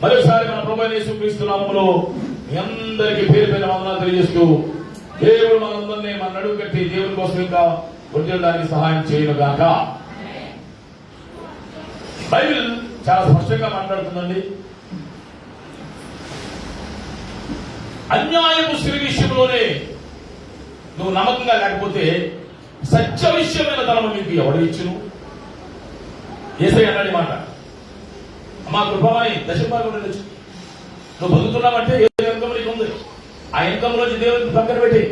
మరోసారి మన ప్రభువైన యేసుక్రీస్తు నామములో మీ అందరికీ పేరు పైన వందనాలు తెలియజేస్తూ దేవుడు మనందరినీ మన నడుము కట్టి దేవుని కోసం ఇంకా వర్ధిల్లడానికి సహాయం చేయను గాక. బైబిల్ చాలా స్పష్టంగా మాట్లాడుతుందండి. అన్యాయపు స్త్రీ విషయంలోనే నువ్వు నమ్మకంగా లేకపోతే సత్య విషయమైన ధనము మీకు ఎవడు ఇచ్చును? యేసయ్య అన్నాడు మాట, మా కృపమని దశభాగం ఉండొచ్చు. నువ్వు బతుకుతున్నావంటే ఏ ఇన్కమ్ నీకు ఉంది, ఆ ఇన్కమ్ నుంచి దేవుడికి పక్కన పెట్టి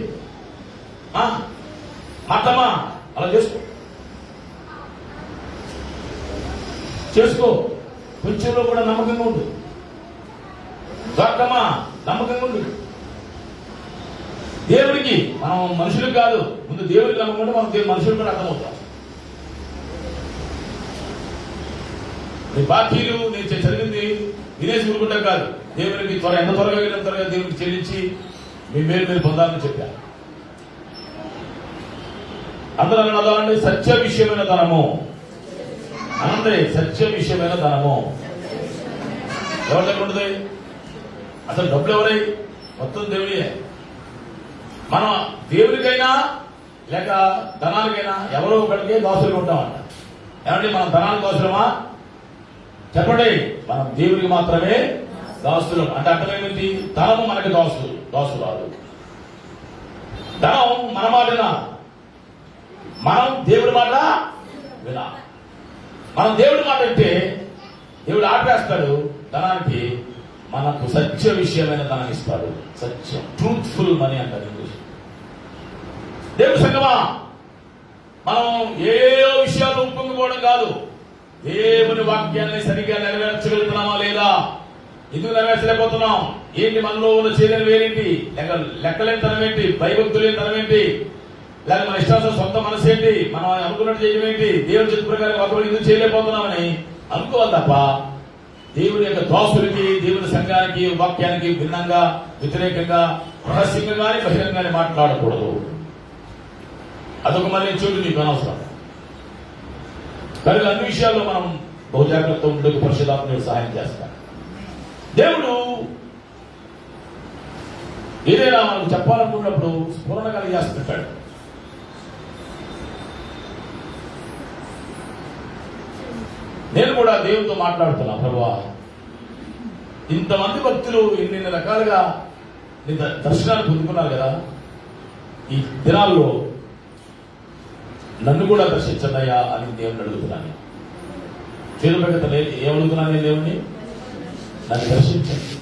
మాటమా అలా చేసుకో. కొంచెంలో కూడా నమ్మకంగా ఉండు. దొరకమా నమ్మకంగా ఉండు. దేవుడికి మనం మనుషులకు కాదు, ముందు దేవుడికి నమ్మకుంటే మనం మనుషులకు కూడా అర్థమవుతాం. నీ బాకీలు నేను చదివింది వినేసి ఊరుకుంటా కాదు, దేవునికి ఎంత త్వరగా వెళ్ళిన త్వరగా దేవునికి చెల్లించి మీ మేలు మీరు పొందాలని చెప్పారు. అందరూ అన్నదాన్ని సత్య విషయమైన ధనము అనంటే సత్య విషయమైన ధనము ఎవరి దగ్గర ఉంటుంది? అసలు డబ్బులు ఎవరై? మొత్తం దేవుడియే. మనం దేవుడికైనా లేక ధనానికైనా ఎవరో ఒకటికే దాసులుగా ఉంటామంట. ఏమంటే మనం ధనానికి దాసులమా? చెప్పండి. మనం దేవుడికి మాత్రమే దాసులం. అంటే అర్థమేమిటి? ధనము మనకి దాసురాలు. ధనం మన మాట వినా, మనం దేవుడి మాట వినా. మనం దేవుడి మాట అంటే దేవుడు ఆపేస్తాడు. ధనానికి మనకు సత్య విషయమైన ధనం ఇస్తాడు. సత్యం, ట్రూత్ఫుల్ మనీ అంటారు ఇంగ్లీష్. దేవుడి సంగమా, మనం ఏ విషయాలు ఉప్పొంగిపోవడం కాదు, దేవుని వాక్యాన్ని సరిగ్గా నెరవేర్చగలుగుతున్నామా లేదా? ఎందుకు నెరవేర్చలేకపోతున్నాం? ఏంటి మనలో ఉన్న చేయలేని వేరేంటి? లెక్కలేని తనం ఏంటి? భయభక్తులు లేని తనం ఏంటి? లేక మన ఇష్టాలు సొంత మనసు ఏంటి? మనం అనుకున్నట్టు చేయడం ఏంటి? దేవుని చిత్త ప్రకారం ఒకరు ఎందుకు చేయలేకపోతున్నామని అనుకోవాలి తప్ప దేవుని యొక్క దాసులకి, దేవుని సంఘానికి, వాక్యానికి భిన్నంగా, వ్యతిరేకంగా, రహస్యంగా కానీ బహిరంగానే మాట్లాడకూడదు. అదొక మళ్ళీ చోటు నీకు అనవసరం. కనుక అన్ని విషయాల్లో మనం బహుజాగ్రత్త ఉండే పరిశుద్ధాత్మకు సహాయం చేస్తాం. దేవుడు ఏదైనా మనకు చెప్పాలనుకున్నప్పుడు స్ఫురణ కలిగేస్తుంటాడు. నేను కూడా దేవునితో మాట్లాడుతున్నా, ప్రభువా ఇంతమంది భక్తులు ఇన్ని రకాలుగా దర్శనాలు పొందుకున్నారు కదా, ఈ దినాల్లో నన్ను కూడా దర్శించన్నయ్యా అని దేవుని అడుగుతున్నాను. చేరు పెద్ద ఏమడుగుతున్నాను నేను దేవుణ్ణి? నన్ను దర్శించండి.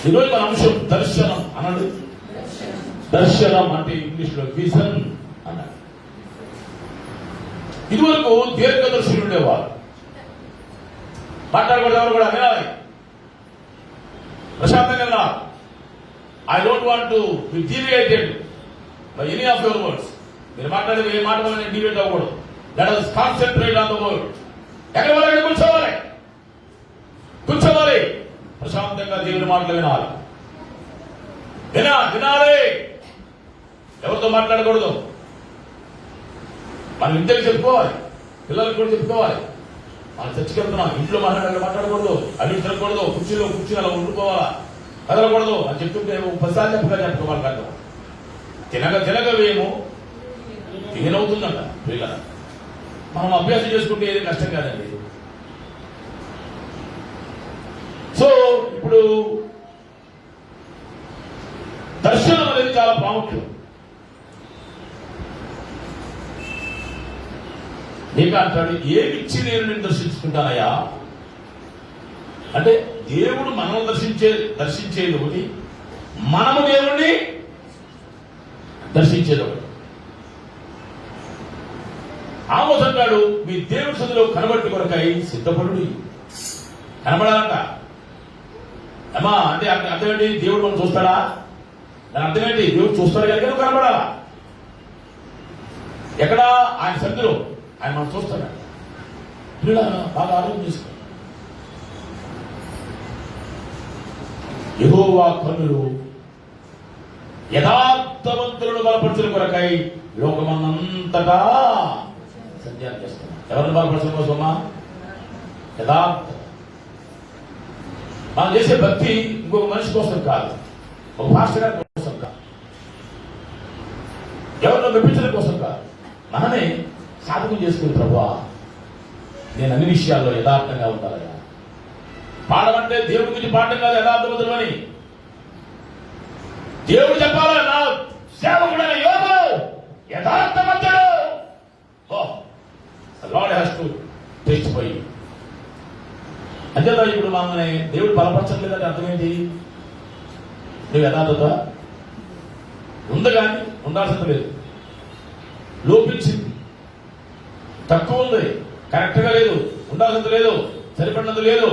ఈరోజు మన అంశం దర్శనం అన్నాడు. దర్శనం అంటే ఇంగ్లీష్ లో విజన్ అన్నాడు. ఇదివరకు దీర్ఘదర్శులు ఉండేవారు. మాట్లాడకూడదు, ఎవరు కూడా వినాలి, ప్రశాంతంగా వినాలి. I don't want to be deviated by any of your words. మీరు మాట్లాడేది ఏ మాట వల్ల డీవియేట్ అవ్వకూడదు. Let us concentrate on the word. ఎక్కడ వాళ్ళకి కూర్చోవాలి, ప్రశాంతంగా దేవుని మాటలు వినాలి. వినాలి. ఎవరితో మాట్లాడకూడదు. మనం ఇంటికి చెప్పుకోవాలి, పిల్లలకు కూడా చెప్పుకోవాలి. మనం చర్చకి వెళ్తున్నాం, ఇంట్లో మాట్లాడకూడదు, అవి తిరగకూడదు, కుర్చీలో అలా ఉండిపోవాలా, కదలకూడదు అని చెప్తుంటే 10 సార్లు చెప్పుకోవాలి. కాదు తినగ వేయము తినవుతుందంట పిల్లల. మనం అభ్యాసం చేసుకుంటే ఏది కష్టం కాదండి. సో ఇప్పుడు దర్శనం అనేది చాలా ప్రాముఖ్యం. నీకు అంటాడు, ఏమిచ్చి నేను దర్శించుకుంటానయ్యా అంటే దేవుడు మనల్ని దర్శించేది ఒకటి, మనము దేవుణ్ణి దర్శించేది ఒకటి. ఆమోస్ అంటాడు, మీ దేవుడి సన్నిధిలో కనబట్టి కొరకై సిద్ధపడు. కనబడాలంట. అమ్మా అంటే అర్థమేంటి? దేవుడు మనం చూస్తాడా? దాని అర్థమేంటి? దేవుడు చూస్తాడు కనుక నువ్వు కనబడాలా. ఎక్కడ? ఆయన సన్నిధిలో ఆయన మనం చూస్తాడా? బాగా ఆలోచన చేసుకో. యెహోవా కన్నులు యథార్థవంతులను బలపరచుల కొరకై లోకమంతటా సంచారం చేస్తున్నారు. ఎవరిని బలపరచడం కోసమా? యథార్థత. మనం చేసే భక్తి ఇంకొక మనిషి కోసం కాదు, ఒక పాస్టర్ గారి కోసం కాదు, ఎవరినో మెప్పించడం కోసం కాదు. మనమే సాధకం చేసుకుని ప్రభువా నేను అన్ని విషయాల్లో యథార్థంగా ఉండాలయ్యా. పాడమంటే దేవుడి గురించి పాడటం కాదు, యథార్థవంతుడు అని దేవుడు చెప్పాలి. నా సేవకుడైన యోబు యథార్థవంతుడు. Lord has to testify. అంతేదా ఇప్పుడు మనల్ని దేవుడు బలపరచట్లేదంటే అర్థమైంది, నువ్వు యథార్థత ఉంది కానీ ఉండాల్సింది లేదు, లోపించింది, తక్కువ ఉంది, కరెక్ట్గా లేదు, ఉండాల్సింది లేదు, సరిపడినంత లేదు,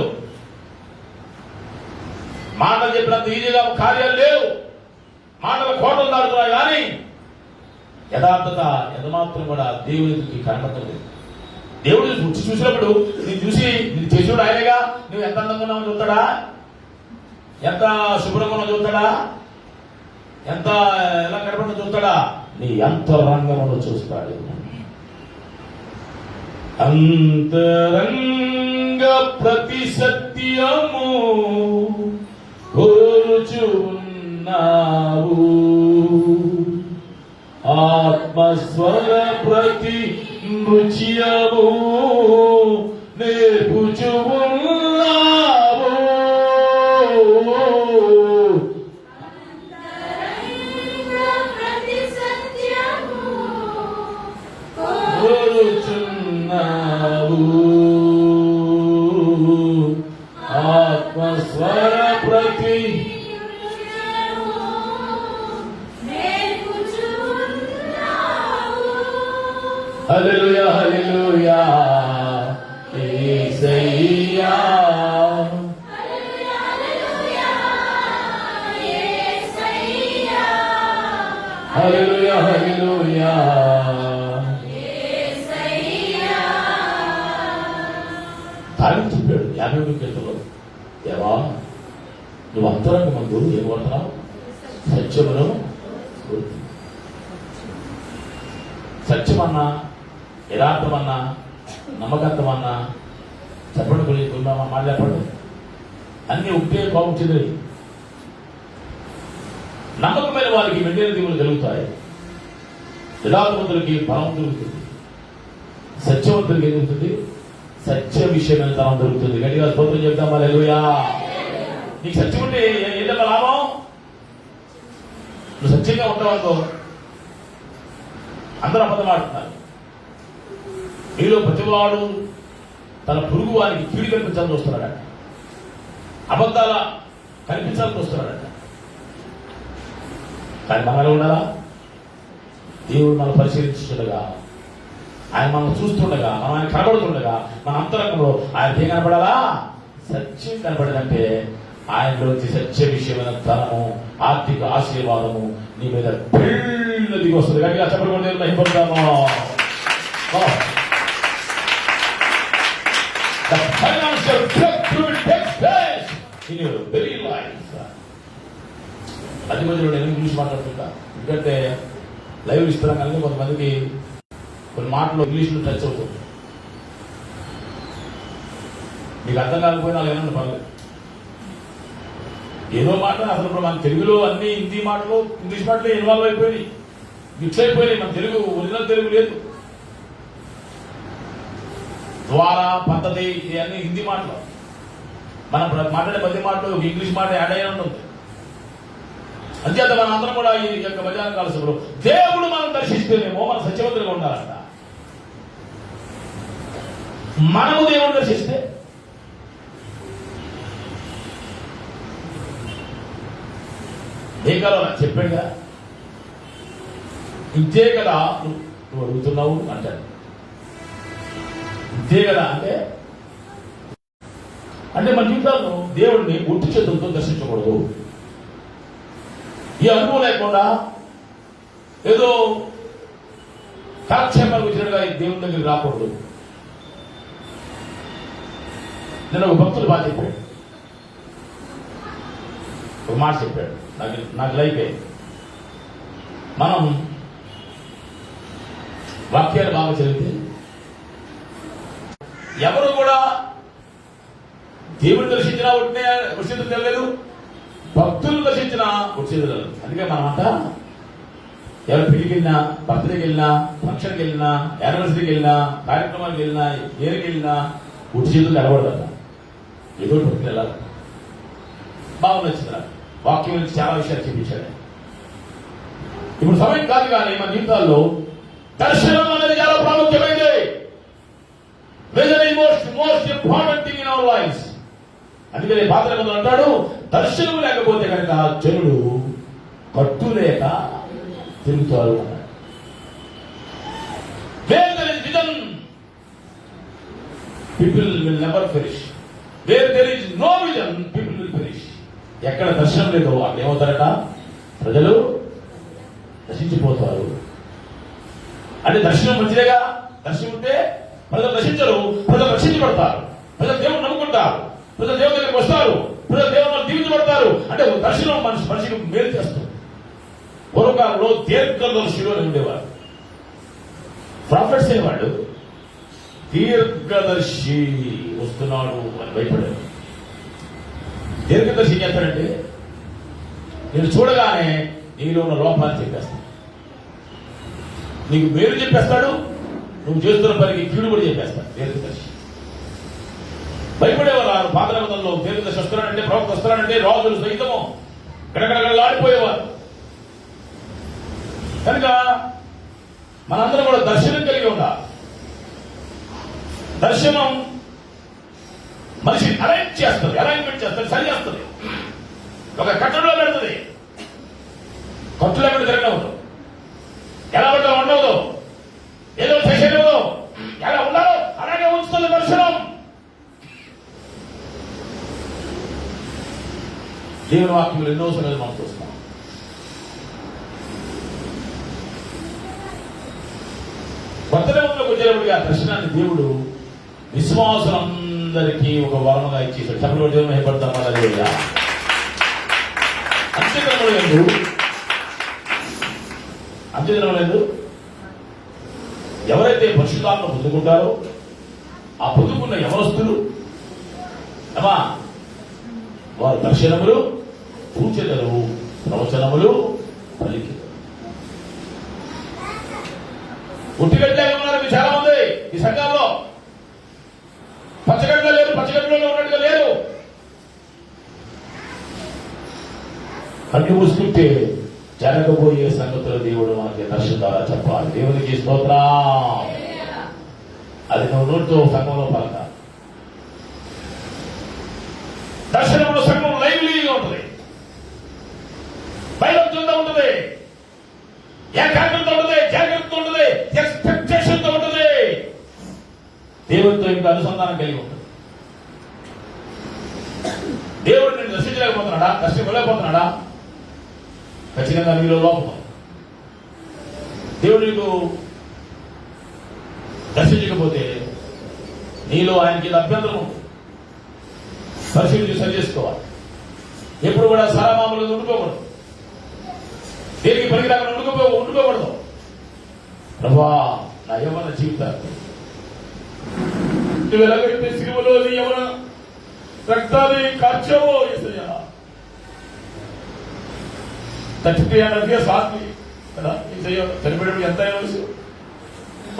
మాటలు చెప్పినంత ఈజీగా కార్యాలు లేవు, మాటల కోటలు దాడుతున్నాయి. కానీ యథార్థత యథమాత్రం కూడా దేవుడికి కనబడలేదు. దేవుడు చూసినప్పుడు నేను చూసి నేను చేసుడు ఆయనగా నువ్వు ఎంత అందంగా ఉన్నావు చూస్తాడా, ఎంత శుభ్రంగా ఉన్నావు చూస్తాడా, ఎంత ఎలా కనబడిన చూస్తాడా, నీ అంతరంగంలో చూస్తాడు. అంతరంగ ప్రతి సత్యము కోరుచున్నావు, ఆత్మస్వర ప్రతి నృత్యము నేర్పుచున్నావు. కోరుచున్నావు, ఆత్మస్వర ప్రతి హల్లెలూయా హల్లెలూయా యేసయ్యా హల్లెలూయా హల్లెలూయా యేసయ్యా హల్లెలూయా హల్లెలూయా యేసయ్యా. దానికి చెప్పాడు 50 కీర్తనలో, దేవా నువ్వు అంతరంగమందు ఏం కోరుతున్నావు? సత్యమును. సత్యమన్నా, యథార్థమన్నా, నమ్మకత్వమన్నా చెప్పండి, గురించి మాట చెప్పండి, అన్ని ఒకటే కోపం చెంది. నమ్మకమైన వారికి మెండైన దీవులు కలుగుతాయి, యథార్థవంతులకి బలం దొరుకుతుంది, సత్యవంతులకి ఏం దొరుకుతుంది? సత్య విషయమైన తనం దొరుకుతుంది. గట్టిగా స్తోత్రం చెప్తాం. హల్లెలూయా. నీకు సత్యం ఉంటే ఏదమ్మా లాభం? నువ్వు సత్యంగా ఉంటావనుకో, అందరూ అబద్ధం ఆడుతున్నారు. మీలో ప్రతివాడు తన పొరుగు వారికి కీడు కనిపించాలని చూస్తున్నాడట, అబద్ధాల కనిపించాలని చూస్తున్నాడట. కానీ మనలో ఉండాలా? దేవుడు మనం పరిశీలించుండగా, ఆయన మనం చూస్తుండగా, మనం ఆయన కనబడుతుండగా, మన అంతరంగంలో ఆయన ఏం కనపడాలా? సత్యం కనపడదంటే ఆయనలోంచి సత్య విషయమైన ధనము, ఆర్థిక ఆశీర్వాదము నీ మీద పెళ్ళదిగి వస్తుంది. గట్టిగా చెప్పకుండా మహిమపడతాము. The financial breakthrough takes place in your very life. అది మధ్యలో నేను ఇంగ్లీష్ మాట్లాడుతుంటా, ఎందుకంటే లైవ్ ఇస్తున్నాం కానీ కొంతమందికి కొన్ని మాటలు ఇంగ్లీష్లో టచ్ అవుతుంది. మీకు అర్థం కాకపోయినా ఏమన్నా పర్లేదు, ఏదో మాట అసలు ఇప్పుడు మన తెలుగులో అన్ని హిందీ మాటలు ఇంగ్లీష్ మాటలు ఇన్వాల్వ్ అయిపోయినాయి, మిక్స్ అయిపోయినాయి. మన తెలుగు ఒరిజినల్ తెలుగు లేదు. ద్వారా పద్ధతి ఇవన్నీ హిందీ మాటలు, మనం మాట్లాడే ప్రతి మాటలు ఒక ఇంగ్లీష్ మాట యాడ్ అయ్యి ఉంటుంది. అంచేత మన అందరం కూడా ఈ యొక్క మధ్యాహ్న కాల సభలో దేవుడు మనం దర్శిస్తేనేమో మన సత్యవంతులుగా ఉండాలంట. మనము దేవుడు దర్శిస్తే ఏ కాలం చెప్పాడు కదా, ఇంతే కదా నువ్వు అడుగుతున్నావు అంటాడు. ఇంతే కదా అంటే మన జీవితాలను దేవుడిని ఒట్టి చేతులతో దర్శించకూడదు. ఈ అనుభవం లేకుండా ఏదో కాలక్షేపాలకు వచ్చినట్టుగా దేవుని దగ్గరికి రాకూడదు. నేను ఒక భక్తుడు బాగా చెప్పాడు, ఒక మాట చెప్పాడు, నాకు లైఫ్ మనం వాక్యాలు బాగా చదివితే ఎవరు కూడా దేవుని దర్శించినా ఉచితం తెలియదు, భక్తులు దర్శించిన ఉచితం తెలియదు. అందుకే మనమంతా ఎవరు పెళ్లికి వెళ్ళినా, బర్త్డేకి వెళ్ళినా, ఫంక్షన్కి వెళ్ళినా, యానివర్సరీకి వెళ్ళినా, కార్యక్రమానికి వెళ్ళినా, ఏరికి వెళ్ళినా ఉట్టి చేతులు నిలబడదట. ఏదో పట్టుకుని వెళ్ళాలి. బాగా నచ్చిందా వాక్యం నుంచి చాలా విషయాలు చూపించాడు. ఇప్పుడు సమయం కాదు కానీ మన జీవితాల్లో దర్శనం అనేది చాలా ప్రాముఖ్యమైనది. Most important thing in our life. అందుకని పాత నిబంధనలు అంటాడు, దర్శనం లేకపోతే కనుక జనుడు కట్టు లేక తిరుగుతారు అన్నాడు. Where there is vision, people will never perish. Where there is no vision, people will perish. ఎక్కడ దర్శనం లేదో అక్కడ ఏమవుతారట, ప్రజలు నశించిపోతారు. అంటే దర్శనం మంచిదేగా. దర్శనం ఉంటే ప్రజలు నశించరు, ప్రజలు రక్షించబడతారు, ప్రజలు దేవుడు నమ్ముకుంటారు, ప్రజలు దేవుడి దగ్గరికి వస్తారు, ప్రజలు దేవుడు దీవించబడతారు. అంటే దర్శనం మనిషికి మేలు చేస్తుంది. పూర్వకాలంలో దీర్ఘదర్శిలో ఉండేవారు. ప్రాఫిట్స్ అనేవాడు దీర్ఘదర్శి వస్తున్నాడు అని భయపడారు. దీర్ఘదర్శి ఏం చేస్తాడంటే నేను చూడగానే నీలో ఉన్న లోపాన్ని చెప్పేస్తాడు, నీకు మేలు చెప్పేస్తాడు, నువ్వు చేస్తున్న పనికి కీడు కూడా చెప్పేస్తాడు. దీర్ఘదర్శి భయపడేవారు. పాత నిబంధనలో దీర్ఘదర్శి వస్తున్నాడంటే, ప్రవక్త వస్తున్నాడంటే రాజులు సైతము గడగడగడలాడిపోయేవారు. కనుక మనందరం కూడా దర్శనం కలిగి ఉండాలి. దర్శనం మనిషిని అలైన్మెంట్ చేస్తుంది, సరి చేస్తుంది, ఒక కట్టడలో పెడుతుంది. కట్టులో పెట్టి తిరగవద్దు, ఎలా పడ్డా ఉండవద్దు, ఏదో చేసేయవద్దు, ఎలా ఉండాలో అలాగే ఉంచుతుంది దర్శనం. దేవుని వాక్యంలో ఎన్నో సమయాలు మనం చూస్తాం. కొత్తలోకి వచ్చేటప్పుడు ఆ దర్శనాన్ని దేవుడు విశ్వాసులందరికీ ఒక వరముగా ఇచ్చేసాడు. చెప్పలు దేవుని భయపడతాం. అంత్యదినం లేదు. ఎవరైతే పరిశుద్ధాత్మ పొందుకుంటారో ఆ పొందుకున్న యవనస్తులు అమ్మా వారు దర్శనములు, సూచనలు, ప్రవచనములు పలికి గుట్టిగడ్డగా ఉన్నారు. మీరు చాలా మంది ఈ సంఘాల్లో పచ్చగడ్డలో లేరు, పచ్చగడ్డలో ఉన్నట్టుగా లేరు. కళ్ళు మూసుకుంటే జరగబోయే సంగతులు దేవుడు మనకి దర్శనం ద్వారా చెప్పాలి. దేవునికి స్తోత్రం. అది నువ్వు నోటితో సంఘంలో పలక. దర్శనంలో సంఘం లైవ్లీగా ఉంటుంది, భయభక్తులతో ఉంటుంది, ఏకాగ్రత ఉంటుంది, జాగ్రత్త ఉంటుంది, ఎక్స్పెక్టేషన్ తో ఉంటుంది, దేవుడితో ఇంకా అనుసంధానం కలిగి ఉంటుంది. దేవుడు నేను దర్శించలేకపోతున్నాడా, దర్శించలేకపోతున్నాడా? ఖచ్చితంగా నీలో లోపం. దేవుడు నీకు దర్శించకపోతే నీలో ఆయనకి అభ్యంతరం ఉంటుంది. పరిశీలించి సరి చేసుకోవాలి. ఎప్పుడు కూడా సారామామూలుగా ఉండిపోకూడదు, దేనికి పనికిరాకుండా ఉండిపోకూడదు. ప్రభా నా యవ్వన జీవితాన్ని నువ్వు ఎలాగైతే సిలువలో నీ యవ్వన రక్తాన్ని కార్చావో యేసయ్యా, 33 years ఆత్మీ కదా యేసయ్యా, చనిపోయేప్పుడు ఎంత వయసు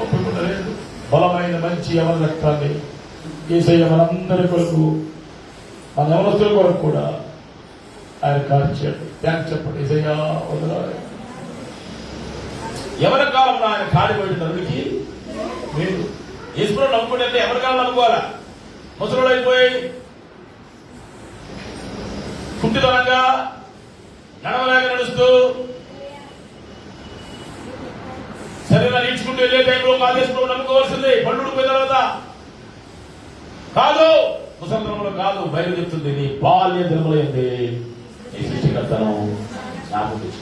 ఒప్పుకుంటలేదు. బలమైన మంచి యవ్వన రక్తాన్ని యేసయ్య మనందరి కొరకు, మన యవనస్తుల కొరకు కూడా ఆయన కార్చాడు. థ్యాంక్స్ చెప్పండి యేసయ్యా. వదలాలి ఎవరి కాలంలో ఆయన కాడిపోయిన తరుడికి మీరు ఈశ్వరుడు నమ్ముకుంటే అంటే ఎవరి కాలం నమ్ముకోవాలా? ముసలుడు అయిపోయి కుంటితనంగా నడవలేక నడుస్తూ శరీరం ఈడ్చుకుంటూ వెళ్ళే టైంలో కాదేశ్వరుడు నమ్ముకోవాల్సింది. పళ్ళుడు పోయిన తర్వాత కాదు, ముసలితనంలో కాదు. బయలు చెప్తుంది నీ బాల్య దినములు ఏంటి నీ సృష్టికర్తను జ్ఞాపకం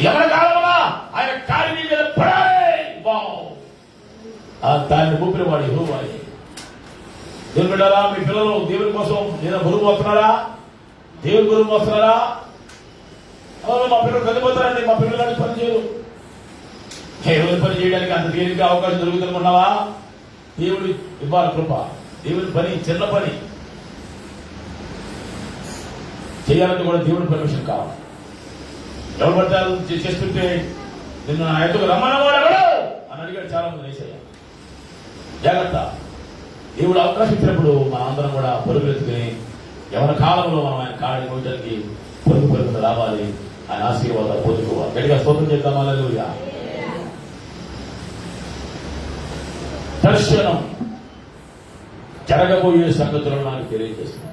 ఎవరి కాలంలో ఆయన కాలి మీద పడాలి. దాన్ని ఊపిరి వాడి వాడి దేవుని బిడ్డారా, మీ పిల్లలు దేవుని కోసం ఏదైనా బరువు వస్తున్నారా? దేవుని బరువు వస్తున్నారా? మా పిల్లలు చనిపోతారండి, మా పిల్లలు పని చేయరు. ఏ రోజు పని చేయడానికి అంత తేలిక అవకాశం దొరుకుతుందనుకున్నావా? దేవుడు ఇవ్వాలి కృప. దేవుని పని చిన్న పని చేయాలంటే కూడా దేవుడి పర్మిషన్ కావాలి. ఎవరు పడతారు చేస్తుంటే నిన్ను నా ఎదుగు రమ్మన్నవాడు ఎవడు అని అడిగాడు చాలా మంది వేసయ్య. జాగ్రత్త. దేవుడు అవకాశం ఇచ్చినప్పుడు మన అందరం కూడా పరుగులెత్తుకుని ఎవరి కాలంలో మనం ఆయన కాడి మోయడానికి పరుగున రావాలి. ఆయన ఆశీర్వాదాలు పొందుకోవాలి. గట్టిగా స్తోత్రం చేద్దాం. హల్లెలూయా. దర్శనం జరగబోయే సంగతులను నాకు తెలియజేస్తున్నాను.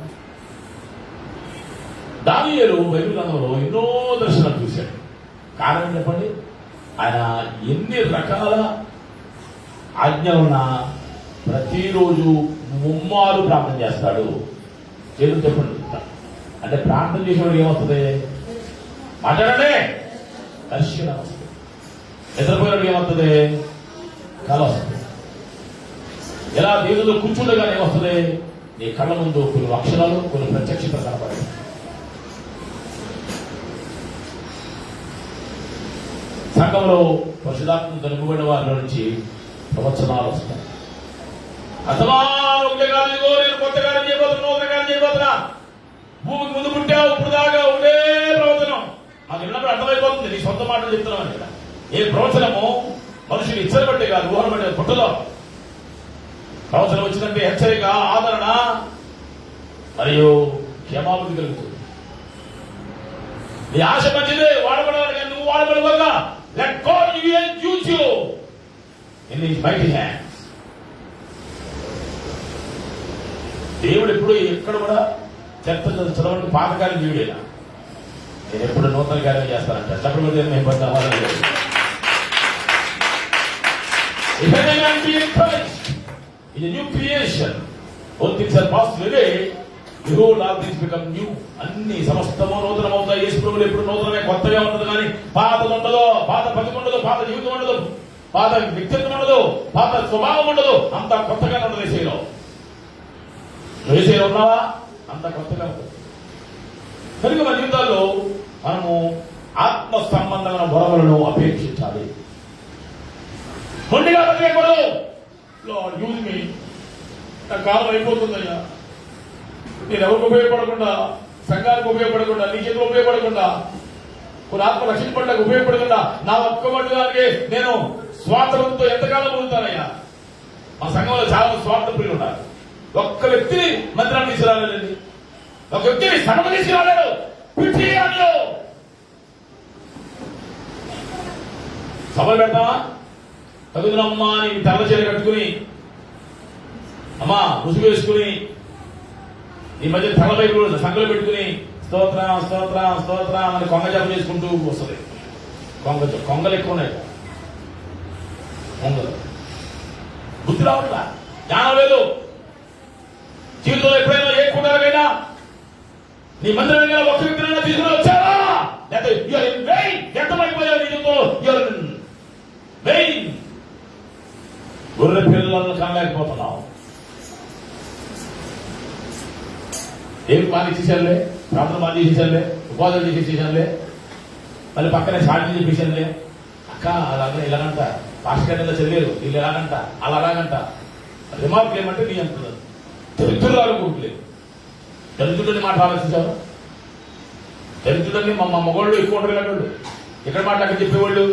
దానియేలు బైబిల్ గ్రంథంలో ఎన్నో దర్శనాలు చూశాడు. కారణం చెప్పండి, ఆయన ఎన్ని రకాల ఆజ్ఞలున్నా ప్రతిరోజు ముమ్మారు ప్రార్థన చేస్తాడు. చేతులు చెప్పండి. అంటే ప్రార్థన చేసేవాడు ఏమవుతుంది? మాట్లాడండి. దర్శనం వస్తుంది. నిద్రపోయినప్పుడు ఏమవుతుంది? కళ వస్తుంది. ఎలా దేవుడు కూర్చుండగానే ఏమొస్తుంది? నీ కళ్ళ ముందు కొన్ని అక్షరాలు, కొన్ని ప్రత్యక్షత కనపడాయి. సంఘంలో పరిశుధాత్మను కనుగొన్న వారిలో నుంచి ప్రవచనాలు వస్తాయి. అసమా ఒకటే కాదు, ఇదిగో నేను కొత్త కార్యం చేయబోతున్నా, నూతన కార్యం చేయబోతున్నా. భూమికి ముందు పుట్టావు, ఇప్పుడు దాకా ఉండే ప్రవచనం నాకు విన్నప్పుడు అర్థమైపోతుంది. నీ సొంత మాటలు చెప్తున్నాను ఇక్కడ. ఏ ప్రవచనము మనుషులు ఇచ్చని బట్టే కాదు, ఊహన బట్టే పుట్టలో. ప్రవచనం వచ్చిందంటే హెచ్చరిక, ఆదరణ మరియు క్షమాభివృద్ధి కలుగుతుంది. నీ ఆశ మంచిదే, వాడబడాలి. నువ్వు వాడబడగా let God use you in his mighty hands. దేవుడు ఎప్పుడు ఎక్కడ కూడా చెత్త చదవండి పాతకాలం దేవుడేనా. నేను ఎప్పుడు నూతన కార్యం చేస్తానంట. చక్రవర్తి is a new creation. All things are passed away. Behold, all things become new. అన్ని సమస్తము నూతనమవుతాయి. యేసు ప్రభువు ఎప్పుడు నూతనమే కొత్తగా ఉండదు. కానీ పాతది ఉండదు, పాత బతుకు ఉండదు, పాత జీవితం ఉండదు, పాత వ్యక్తిత్వం ఉండదు, పాత స్వభావం ఉండదు. అంతా కొత్తగా ఉండదు. ఏసైలో ఏసైలో ఉన్నావా? అంతా కొత్తగా ఉంటుంది. కనుక మన జీవితాల్లో మనము ఆత్మ సంబంధమైన వరములను అపేక్షించాలి. మొండిగా బతికేయకూడదు. లార్డ్ యూజ్ మీ, నా కాలం అయిపోతుందయ్యా, నేను ఎవరికి ఉపయోగపడకుండా, సంఘానికి ఉపయోగపడకుండా, నీ చేతులు ఉపయోగపడకుండా, కొన్ని ఆత్మ రక్షించబడడానికి ఉపయోగపడకుండా నా ఒక్క మండలానికి నేను స్వార్థంతో ఎంతకాలం పొందుతానయ్యా. మా సంఘంలో చాలా స్వార్థ ప్రియులు ఉన్నారు. ఒక్క వ్యక్తిని మందిరాన్ని తీసుకురాలేదండి, ఒక వ్యక్తిని సగం తీసుకురాలేడు. పిచ్చి అని సభలు పెడతామా? తగుదనమ్మా అని తెల్ల చీర కట్టుకుని, అమ్మా ముసుగు వేసుకుని, ఈ మధ్య తెల్లబై కూడా సంఘలు పెట్టుకుని స్తోత్రం స్తోత్రం స్తోత్రం అని కొంగ జపం చేసుకుంటూ వస్తుంది. కొంగలు ఎక్కువ ఉన్నాయి. కొంగలు బుద్ధి రావట్లా, జ్ఞానం లేదు. జీవితంలో ఎప్పుడైనా ఏ కూటాలకైనా నీ మందిరమైనా ఒక్క వ్యక్తినైనా తీసుకుని వచ్చారా? లేకపోతే ఎంతమైపోయావు నీ జీవితంలో? గొర్రె పిల్లలను కనలేకపోతున్నావు. ఏమి మాది చేసేసానులే, ప్రార్థన మాది చేసేసానులే, ఉపాధులు చేసేసానులే, మళ్ళీ పక్కనే సాటి చెప్పేసానులే. అక్క అలాగే ఇలాగంట, పాస్టర్ గారు చదివారు, వీళ్ళు ఎలాగంట, అలాగంట. రిమార్క్ ఏమంటే నీ అంటున్నారు. దరిద్రులు అనుకోవట్లేదు. దరిద్రుడని మాట ఆలోచించారు. దరిద్రుడని మా మగవాళ్ళు ఎక్కువ ఉంటారు కదా. ఎక్కడ మాట అక్కడ చెప్పేవాళ్ళు,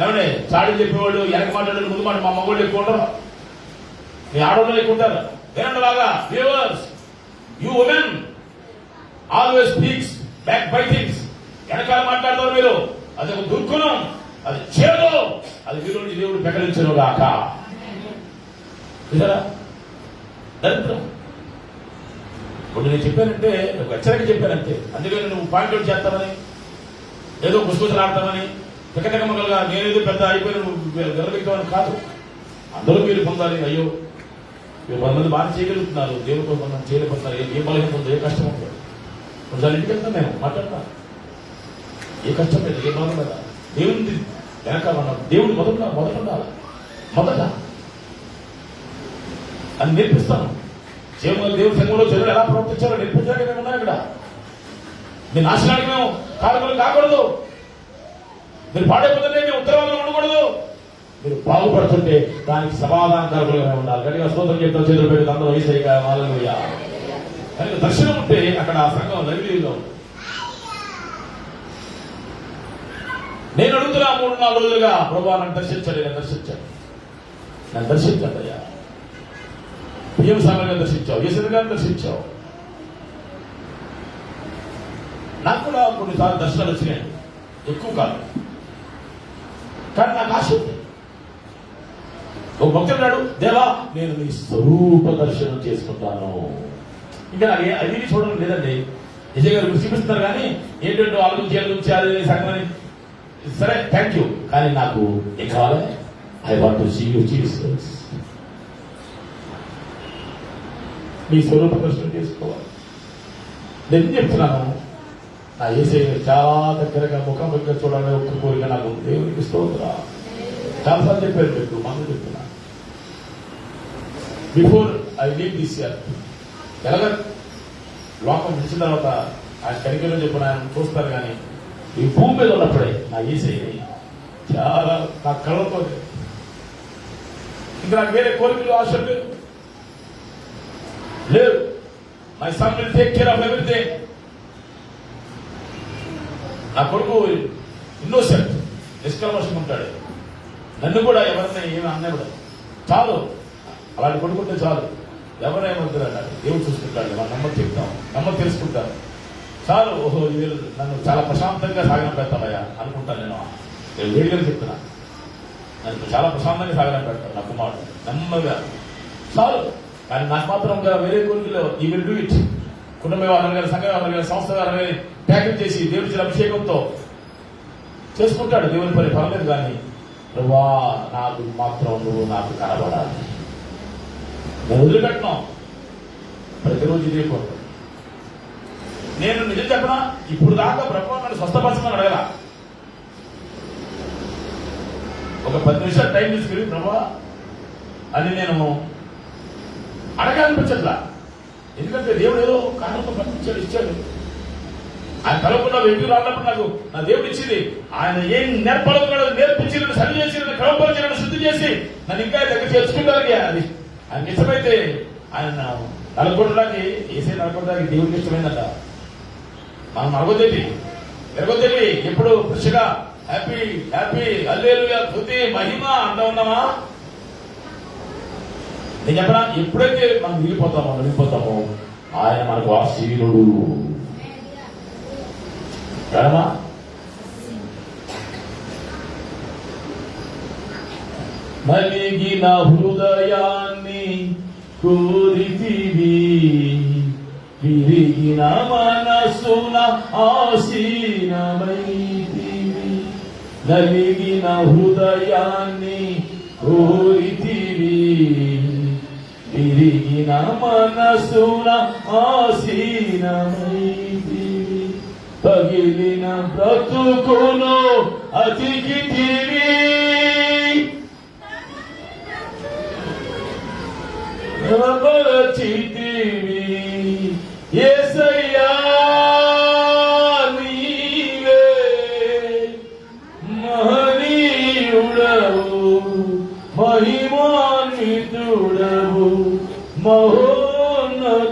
ఏమంటే చాడీలు చెప్పేవాళ్ళు, వెనక మాట్లాడారు, ముందు మాట మా మగవాళ్ళు ఎక్కువ ఉంటారు, మీ ఆడవాళ్ళు ఎక్కువ ఉంటారు. ఏనంటే లాగా viewers, you women always speaks back bitings. వెనకాల మాట్లాడతారు మీరు. అది ఒక దుర్గుణం, అది చేదు, అది మీరు దేవుడు ప్రకటించను గాక. చూసారా దరిద్రం. ఇప్పుడు నేను చెప్పానంటే ఒక హెచ్చరిక చెప్పానంతే. అందుకని నువ్వు పాయింట్అవుట్ చేస్తామని, ఏదో గుసగుసలు ఆడతామని, పికటకమ్మగలుగా నేనేదో పెద్ద అయిపోయిన గెలగలుగుతామని కాదు. అందరూ మీరు పొందాలి. అయ్యో మీరు 10 మంది బాగా చేయగలుగుతున్నారు, దేవుడు కొంతమంది చేయలేకపోతున్నారు. ఏ బలహీనత ఉందో, ఏ కష్టం ఉందో. కొన్నిసార్లు ఇంటికి వెళ్తాను నేను మాట్లాడతా. ఏ కష్టం లేదు, ఏ బాధ లేదా. దేవుడి వెనకాల దేవుడు మొదట మొదట అని నేర్పిస్తాను. దేవుడి సంఘంలో చెరువులు ఎలా ప్రవర్తించాలో నేర్పించడానికి మేము ఉన్నాం ఇక్కడ. మీ నాశనానికి మేము కారకులు కాకూడదు. మీరు పాడైపోతుంటే మేము ఉత్తరవాదులు ఉండకూడదు. మీరు బాగుపడుతుంటే దానికి సమాధానకరంగా ఉండాలి. గట్టిగా స్తోత్రం చెప్తాం, చేతులు పెట్టి అందరూ వేసేయగా హల్లెలూయా. కనుక దర్శనం ఉంటే అక్కడ ఆ సంఘం లైబ్రరీలో ఉంది. నేను అడుగుతున్నా 3-4 రోజులుగా, ప్రభా నన్ను దర్శించండి, నన్ను దర్శించండి అయ్యా. పిఎం సాగర్గా దర్శించావు, యేసయ్య గారిని దర్శించావు. నాకు కూడా కొన్నిసార్లు దర్శనాలు వచ్చినాయి, ఎక్కువ కాదు, కానీ నాకు ఆశ ఉంది. ఒక భక్తుడు అన్నాడు, దేవా నేను నీ స్వరూప దర్శనం చేసుకుంటాను. ఇంకా నాకు అది చూడడం లేదండి. విజయ్ గారు చూపిస్తున్నారు కానీ ఏంటంటే ఆలోచించి అది సంగమని, సరే థ్యాంక్ యూ, కానీ నాకు ఏం కావాలి? I want to see you Jesus. నీ స్వరూప దర్శనం చేసుకోవాలి. నేను చెప్తున్నాను, నా యేసయ్య చాలా దగ్గరగా ముఖం దగ్గర చూడాలని ఒక్క కోరిక నాకు ఉంది. దేవునికి స్తోత్రం. చాలాసార్లు చెప్పారు, మీకు మందు చెప్తున్నా. Before I leave this year, ఎలాగ లోకం విడిచిన తర్వాత ఆయన కనికలో చెప్పిన ఆయన చూస్తారు, కానీ ఈ భూమి మీద ఉన్నప్పుడే నా యేసయ్యని చాలా నా కళ్ళతో, ఇంకా నాకు వేరే కోరికలు ఆశలు లేవు. My son will take care of everything. నా కొడుకు ఇన్నోసెంట్, నిష్కల్మషంగా ఉంటాడు. నన్ను కూడా ఎవరిని ఏమి అన్నప్పుడు చాలు, అలాంటి కొడుకుంటే చాలు, ఎవరేమవుతారు అన్నాడు. దేవుడు చూసుకుంటాడు, మన నమ్మకం చెప్తాం, నమ్మకం తెలుసుకుంటాను చాలు. ఓహో వీళ్ళు నన్ను చాలా ప్రశాంతంగా సాగనం పెడతామయ్యా అనుకుంటాను. నేను వేడిగా చెప్తున్నా, నన్ను చాలా ప్రశాంతంగా సాగనం పెడతాను నా కుమారుడు, నెమ్మదిగా చాలు. కానీ నాకు మాత్రం వేరే కోరికలో ఈ విల్ డూ ఇట్. కుటుంబ వ్యవహారాలు కానీ, సంఘ వ్యవహారాలు కానీ, సంస్థ వ్యవహారాలు కానీ ప్యాకేజ్ చేసి దేవుడి అభిషేకంతో చేసుకుంటాడు దేవుని పని, పర్లేదు. కానీ ప్రభా నాకు మాత్రం నువ్వు నాకు కనబడాలి. నేను వదిలిపెట్టను, ప్రతిరోజు ఇదే కోరిక. నేను నిజం చెప్పనా, ఇప్పుడు దాకా ప్రభు నన్ను స్వస్థపరచమని అడగల. ఒక 10 నిమిషాలు టైం తీసుకుని ప్రభా అని నేను అడగాలనిపించట్లా. ఎందుకంటే దేవుడు ఏదో కారణంతో పంపించాడు, ఇచ్చాడు. ఆయన తలపున్న వ్యక్తి రాళ్ళప్పుడు నాకు నా దేవుడు ఇచ్చింది. ఆయన ఏం నేర్పడుతున్నాడు, నేర్పించి నన్ను సరి చేసి నన్ను క్రమపరిచి నన్ను శుద్ధి చేసి నన్ను ఇంకా దగ్గర చేర్చుకుంటానికి అది ఆయనకి ఇష్టమైతే ఆయన నలుగొట్టడానికి, ఏసే నలుగొట్టడానికి దేవుడికి ఇష్టమైందట. మనం ఎరగొద్దేవి ఎప్పుడు ఫ్రెష్గా హ్యాపీ హ్యాపీ హల్లెలూయా స్తుతి మహిమ అంటూ ఉన్నామా? నేను చెప్పనా, ఎప్పుడైతే మనం మిగిలిపోతామో ఆయన మనకు ఆశీనుడు. కాదమ్మా, నలిగిన హృదయాన్ని కోరితివి, విరిగిన మనసున ఆసీనమైతివి. నలిగిన హృదయాన్ని కోరితివి, విరిగిన మనసున ఆసీనమైతివి. పగిలిన బ్రతుకును అతికితివి, బలచితివి. యేసయ్యా నీవే మహనీయుడవు, మహిమాన్వితుడవు, మహోన్నతుడవు.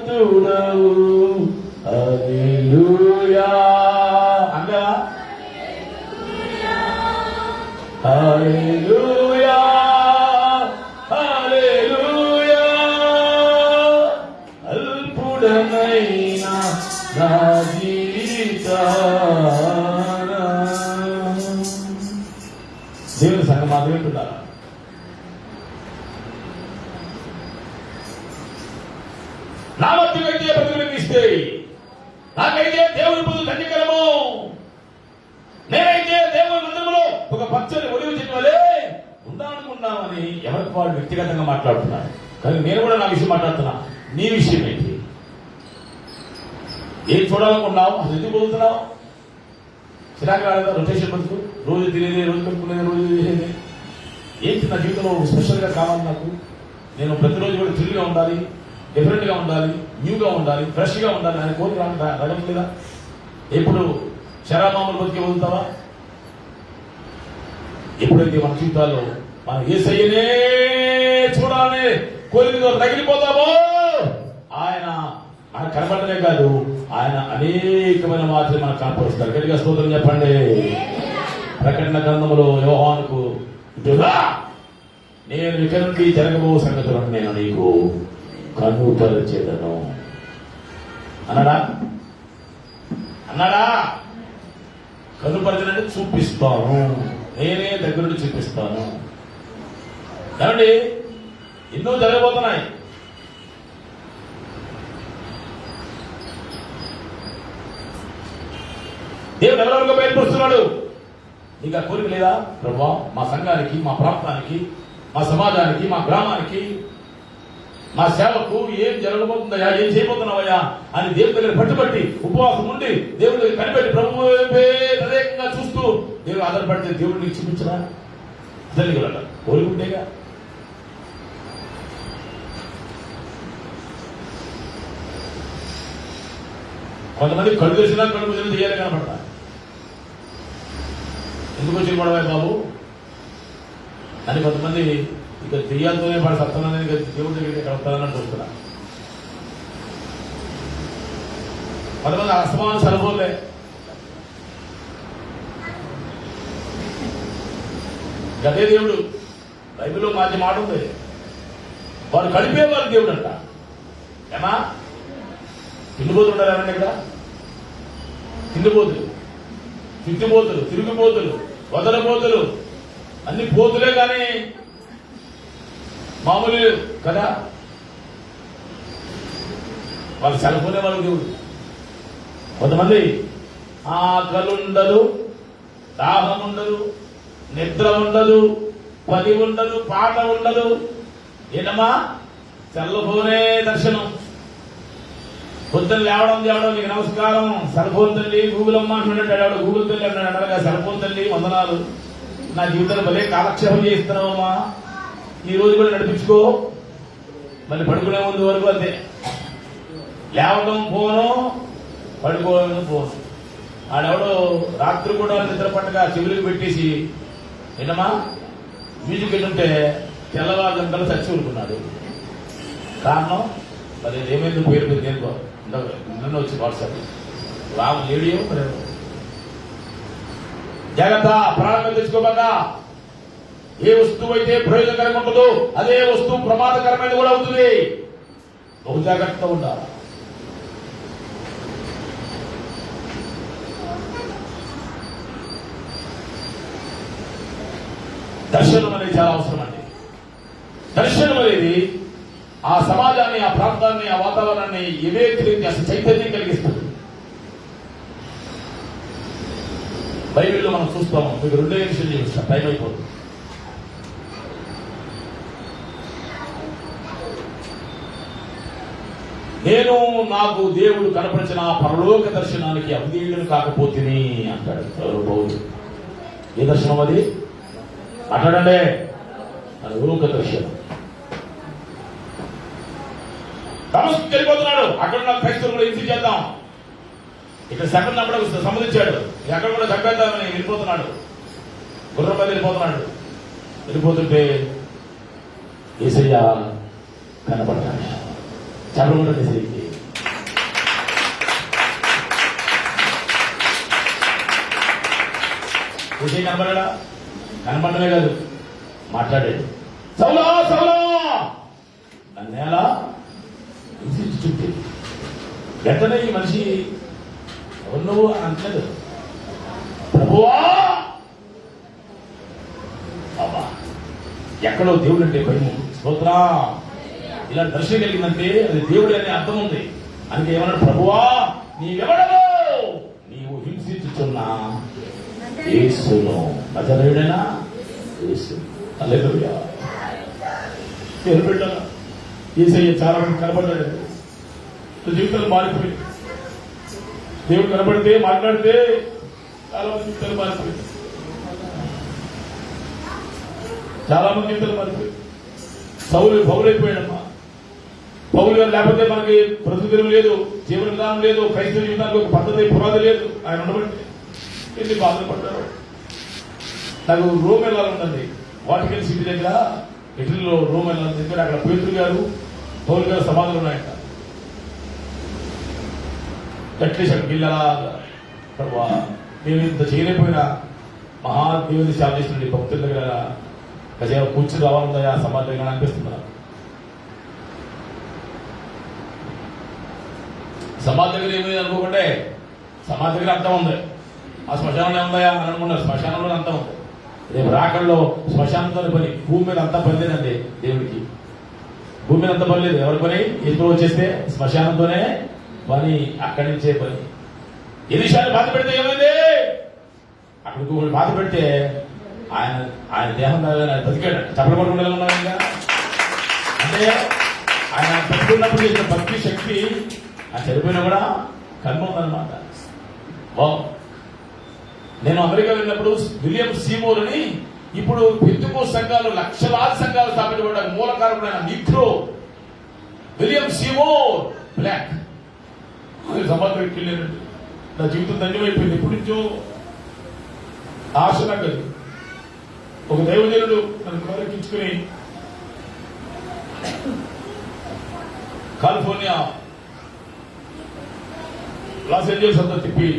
హల్లెలూయా అంగా, హల్లెలూయా హల్లెలూయా. అల్పుడమైన నా జీవితాన దేవుని సంగమా, దేవుడున్నారా? నా మధ్యకైతే ప్రతిబింబిస్తే, నాకైతే దేవుని ముందు ధన్యకరము. నేనైతే దేవుని మందిరంలో ఒక పచ్చని ఒలివ చెట్టు వలె ఉండాలనుకున్నామని ఎవరికి వాళ్ళు వ్యక్తిగతంగా మాట్లాడుతున్నారు. కానీ నేను కూడా నా విషయం మాట్లాడుతున్నా. నీ విషయం ఏంటి? ఏం చూడాలనుకున్నావు? అసలు ఎందుకు పోతున్నావు? చిరాకు రాలేదా? రొటేషన్ బతుకు, రోజు తినేది, రోజు కట్టుకునేది, రోజు చేసేది. ఏంటి నా జీవితంలో స్పెషల్గా కావాలి నాకు? నేను ప్రతిరోజు కూడా థ్రిల్గా ఉండాలి, డిఫరెంట్గా ఉండాలి, న్యూగా ఉండాలి, ఫ్రెష్గా ఉండాలి అని కోరిక రగట్లేదా? ఎప్పుడు శరామామూలు బతికే వదులుతావా? ఎప్పుడైతే మన జీవితాల్లో మనం యేసయ్యనే చూడాలని కోరికతో తగిలిపోతామో ఆయన కనబడలే కాదు, ఆయన అనేకమైన మాటలు మనకు కనపరుస్తారు. గట్టిగా స్తోత్రం చెప్పండి. ప్రకటన గ్రంథములో యోహానుకు ఇటుగా నేను ఇక నుండి జరగబో సంగతులను నేను నీకు కనుపరచెదను అన్నాడా? కనుపరచనంటే చూపిస్తాను, నేనే దగ్గర నుండి చూపిస్తాను. ఏమండి, ఎన్నో జరగబోతున్నాయి. దేవుడు ఎవరెవరిగా బయలుపరుస్తున్నాడు. నీకు ఆ కోరిక లేదా? ప్రభువా, మా సంఘానికి, మా ప్రాంతానికి, మా సమాజానికి, మా గ్రామానికి, మా సేవకు ఏం జరగబోతుందయ్యా, ఏం చేయబోతున్నావయ్యా అని దేవుడి దగ్గర పట్టుబట్టి ఉపవాసం ఉండి దేవుడి దగ్గర కనిపెట్టి ప్రభు తదేకంగా చూస్తూ దేవుడు ఆధారపడితే దేవుడు నీకు చూపించరా? తెలియగల కోరుకుంటేగా. కొంతమంది కళ్ళు తెచ్చినా కళ్ళు ముద్రలు తీయాలి కనపడతా. ఎందుకు వచ్చి గొడవ బాబు అని కొంతమంది ఇక దెయ్యాలతోనే వాడు సత్తానని దేవుడి దగ్గరికి కలుపుతానని చూస్తున్నా. కొంతమంది అసమాన సరిపోలే. గదే దేవుడు. బైబిల్లో మంచి మాట ఉంది, వారు కలిపేవారు దేవుడు అంట. ఏమా తిండిపోతులు ఉంటారు ఏమన్నా ఇక్కడ? తిండిపోతులు, చుట్టుపోతులు, తిరుగుపోతులు, వదలపోతులు, అన్ని పోతులే కానీ మామూలు కదా. వాళ్ళు సెలవునే వాళ్ళకి దేవుడు. కొంతమంది ఆకలి ఉండదు, దాహం ఉండదు, నిద్ర ఉండదు, పని ఉండదు, పాట ఉండదు. ఏంటమ్మా? సెల్ ఫోనే దర్శనం. పొద్దున్న లేవడం నీకు నమస్కారం, సెల్ ఫోన్ తల్లి, గూగుల్ అమ్మ అంటున్నాడు. గూగుల్ తల్లి అన్నాడు అనగా సెల్ ఫోన్ తల్లి వందనాలు, నా జీవితంలో భలే కాలక్షేపం చేస్తున్నావమ్మా, ఈ రోజు కూడా నడిపించుకో. మళ్ళీ పడుకునే ముందు వరకు అంతే. లేవడం ఫోను, పడుకోవడం ఫోను. ఆడెవడో రాత్రి కూడా నిద్ర పట్టగా చెవులకు పెట్టేసి ఏంటమ్మా మ్యూజిక్ ఏంటంటే తెల్లవారుగంటలు చచ్చి ఊరుకున్నాడు. కారణం మరి ఏమైంది పేరు మీద నేర్కో నిన్న వచ్చి వాట్సాప్ రాము లేడియో మరి జాగ్రత్త. ప్రాణంగా తెచ్చుకోబాక. ఏ వస్తువు అయితే ప్రయోజనకరంగా ఉంటుందో అదే వస్తువు ప్రమాదకరమైనది కూడా అవుతుంది. బహు జాగ్రత్తగా ఉండాలి. దర్శనం అనేది చాలా అవసరం అండి. దర్శనం అనేది ఆ సమాజాన్ని, ఆ ప్రాంతాన్ని, ఆ వాతావరణాన్ని ఏవేక్తి అసలు చైతన్యం కలిగిస్తుంది. బైబిల్లో మనం చూస్తాము. మీకు రెండే విషయం చూపిస్తాం, టైం అయిపోతుంది. నేను నాకు దేవుడు కనపరిచిన పరలోక దర్శనానికి అవిధేయుడు కాకపోతేనే అంటాడు ఎవరు పౌరుడు. ఏ దర్శనం అది? మాట్లాడండి. పరలోక దర్శనం. దమస్కు వెళ్ళిపోతున్నాడు. అక్కడ ఉన్న క్రైస్తవులు కూడా ఇంటి చేద్దాం, ఇక్కడ సెకండ్ నంబర్ సంబంధించాడు, ఎక్కడ కూడా చంపేద్దామని వెళ్ళిపోతున్నాడు. గుర్రం మీద వెళ్ళిపోతుంటే యేసయ్య కనపడ్డాడు. చదవడం యేసయ్యకి. యేసయ్య కనపడ్డా? కనపడమే కాదు, మాట్లాడాడు. సౌలా సౌలా నన్నేలా చుట్టూ. వెంటనే ఈ మనిషి ఎవరు నువ్వు అని అంటలేదు. ప్రభువా బాబా. ఎక్కడో దేవుడు అంటే భయము. స్తోత్రా. ఇలా దర్శనం కలిగిందంటే అది దేవుడు అనే అర్థం ఉంది. అందుకే ఏమన్నాడు? ప్రభువా నీవెవడవు? నీవు హింసించుచున్న యేసును, నజరేయుడైన యేసు. హల్లెలూయా. పేరు పెట్టాల. యేసయ్య చాలా మంది కనపడ్డాడు. జీవితాలు మారిపోయి దేవుడు కనపడితే మాట్లాడితే చాలా మంది జీవితాలు మారిపోయి, చాలా మంది జీవితాలు మారిపోయి. పౌలైపోయాడమ్మా. పౌలు గారు లేకపోతే మనకి ప్రతిదినం లేదు, జీవన విధానం లేదు, క్రైస్తవ జీవితానికి ఒక పద్ధతి పునాది లేదు. ఆయన ఉండబట్టి ఎన్ని బాధలు పడ్డారు. నాకు రోమ్ వెళ్ళాలండి. వాటికన్ సిటీ దగ్గర ఇటలీలో రోమ్ దగ్గర అక్కడ పేతురు గారు పౌలు గారు సమాధులు ఉన్నాయంట. అట్లీస్ట్ అక్కడికి వెళ్ళాలా మేము ఇంత చేయలేకపోయినా మహాదేవుని సేవ చేసిన భక్తుల దగ్గర కాసేపు కూర్చుని రావాలందా ఆ సమాధి దగ్గర అనిపిస్తుందా? సమాధి దగ్గర ఏమైంది అనుకోకుంటే సమాధి దగ్గర అంతా ఉంది, ఆ శ్మశానంలో ఏముందా అని అనుకున్నారు. శ్మశానంలో అంతా ఉంది. రేపు రాకల్లో శ్మశానంతో పని, భూమి మీద అంతా పని లేదండి దేవుడికి. భూమి మీద అంతా పని లేదు. ఎవరి పని? ఎప్పుడు వచ్చేస్తే శ్మశానంతోనే పని, అక్కడి నుంచే పని. ఎలిషాని బాధ పెడితే ఏమైంది? అక్కడికి ఒకటి బాధ పెడితే ఆయన దేహం బతికాడు. చప్పలు పట్టుకుంటే ఉన్నాడు ఇంకా. అంటే ఆయన బతుకున్నప్పుడు చేసిన భక్తి శక్తి ఆయన చనిపోయినా కూడా కర్మ ఉందన్నమాట. నేను అమెరికా వెళ్ళినప్పుడు విలియం సీమోర్ అని ఇప్పుడు పెంతెకోస్తు సంఘాలు లక్షలాది సంఘాలు స్థాపించబడ్డానికి మూల కారణమైన నిగ్రో విలియం సీమోర్ బ్లాక్ సమాధికి వెళ్ళానండి. నా జీవితం ధన్యమైపోయింది. ఎప్పటి నుంచో ఆశ నాకు. ఒక దైవజనుడు నన్ను కోరికించుకుని కాలిఫోర్నియా లాస్ ఏంజల్స్ అంతా తిప్పి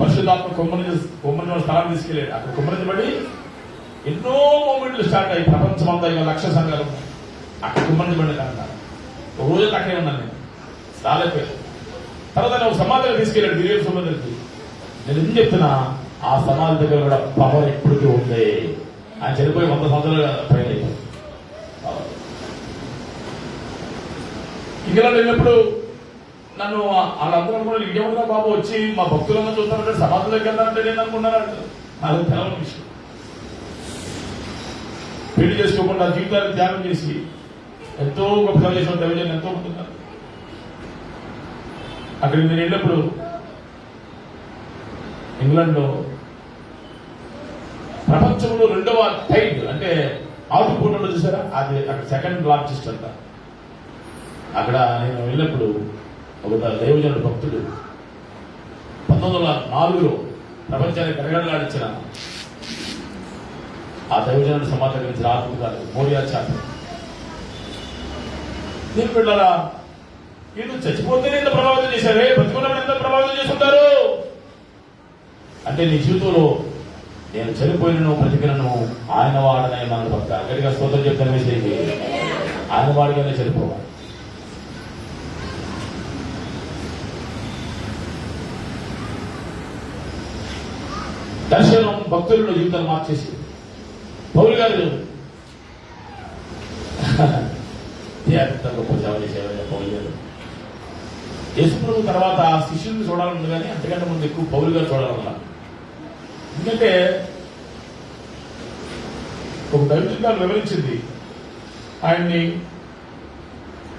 పరిశుద్ధాత్మ కొమ్మని స్థలాన్ని తీసుకెళ్ళాడు. అక్కడ కుమ్మరించబడి ఎన్నో మూమెంట్లు స్టార్ట్ అయ్యి ప్రపంచం అంతా ఇంకా 1,00,000 సంఘాలు అక్కడ కుమ్మరించబడి అంటారు. ఒక రోజు అక్కడే ఉన్నాను నేను, రాలేకపోయాను. తర్వాత ఒక సమాధిలో తీసుకెళ్ళాడు విలియం సమాధికి. నేను ఎందుకు చెప్తున్నా, ఆ సమాధి దగ్గర కూడా పవర్ ఎప్పటికీ ఉంది. ఆయన చనిపోయి 100 సంవత్సరాలు పైన. ఇంగ్లాండ్ వెళ్ళినప్పుడు నన్ను వాళ్ళందరూ అనుకున్నారు, ఇంకేమన్నా బాబు వచ్చి మా భక్తులందరూ చూస్తారంటే సమాధులకు వెళ్తారంటే నేను అనుకున్నారంట. నాకు తెలవని విషయం. పెళ్లి చేసుకోకుండా జీవితాన్ని త్యాగం చేసి ఎంతో గొప్ప చేసిన దైవజనం ఎంతో ఉంటున్నారు. అక్కడికి నేను వెళ్ళినప్పుడు ఇంగ్లాండ్లో ప్రపంచంలో 2వ టైడ్ అంటే ఆటుపోటలో చూసారా, అది అక్కడ సెకండ్ లార్జెస్ట్ అంట. అక్కడ నేను వెళ్ళినప్పుడు ఒక దైవజనుడు భక్తుడు 1904లో ప్రపంచానికి కరగడలాడించిన ఆ దైవజనుడు సమాధి గురించి రాత్రి గారు మోరియా చాపల్. నేను పిల్లరా, వీళ్ళు చచ్చిపోతేనే ఎంత ప్రభావితం చేశారే, బతుకున్నప్పుడు ఎంత ప్రభావితం చేస్తుంటారు అంటే నీ జీవితంలో నేను చనిపోయినను బ్రతికినను ఆయన వాడనే మన భక్త గట్టిగా స్తోత్రం చెప్తాను. వేసేది ఆయన వాడిగానే చనిపోవాలి. దర్శనం భక్తులలో జీవితాలు మార్చేసి పౌలు గారు గొప్ప సేవ చేసేవారు. పౌలు గారు యేసుప్రభు తర్వాత శిష్యుల్ని చూడాలన్నది కానీ అంతకంటే ముందు ఎక్కువ పౌలు గారు చూడాలన్నా. ఎందుకంటే ఒక దైవజనం వివరించింది, ఆయన్ని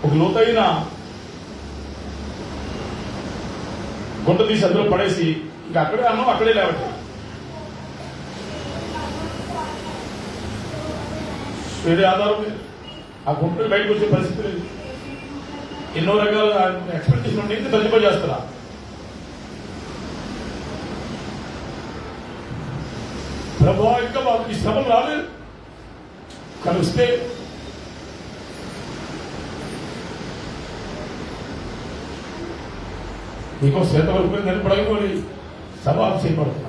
ఒక లోతైన గుంట తీసి అందులో పడేసి ఇంకా అక్కడే అన్నం అక్కడే లేవట్లేదు. వేరే ఆధారం లేదు. ఆ గుంటలు బయటకు వచ్చే పరిస్థితి లేదు. ఎన్నో రకాల ఎక్స్పెక్టేషన్ ఉంటే ఇంకా తగ్గిపోయేస్తున్నా. ప్రభు ఇంకా మాకు ఈ శ్రమలు రాలేదు, కలిస్తే నీకో శ్వేత వరకు నిలబడకపోయి సవాలు చేయబడుతున్నా.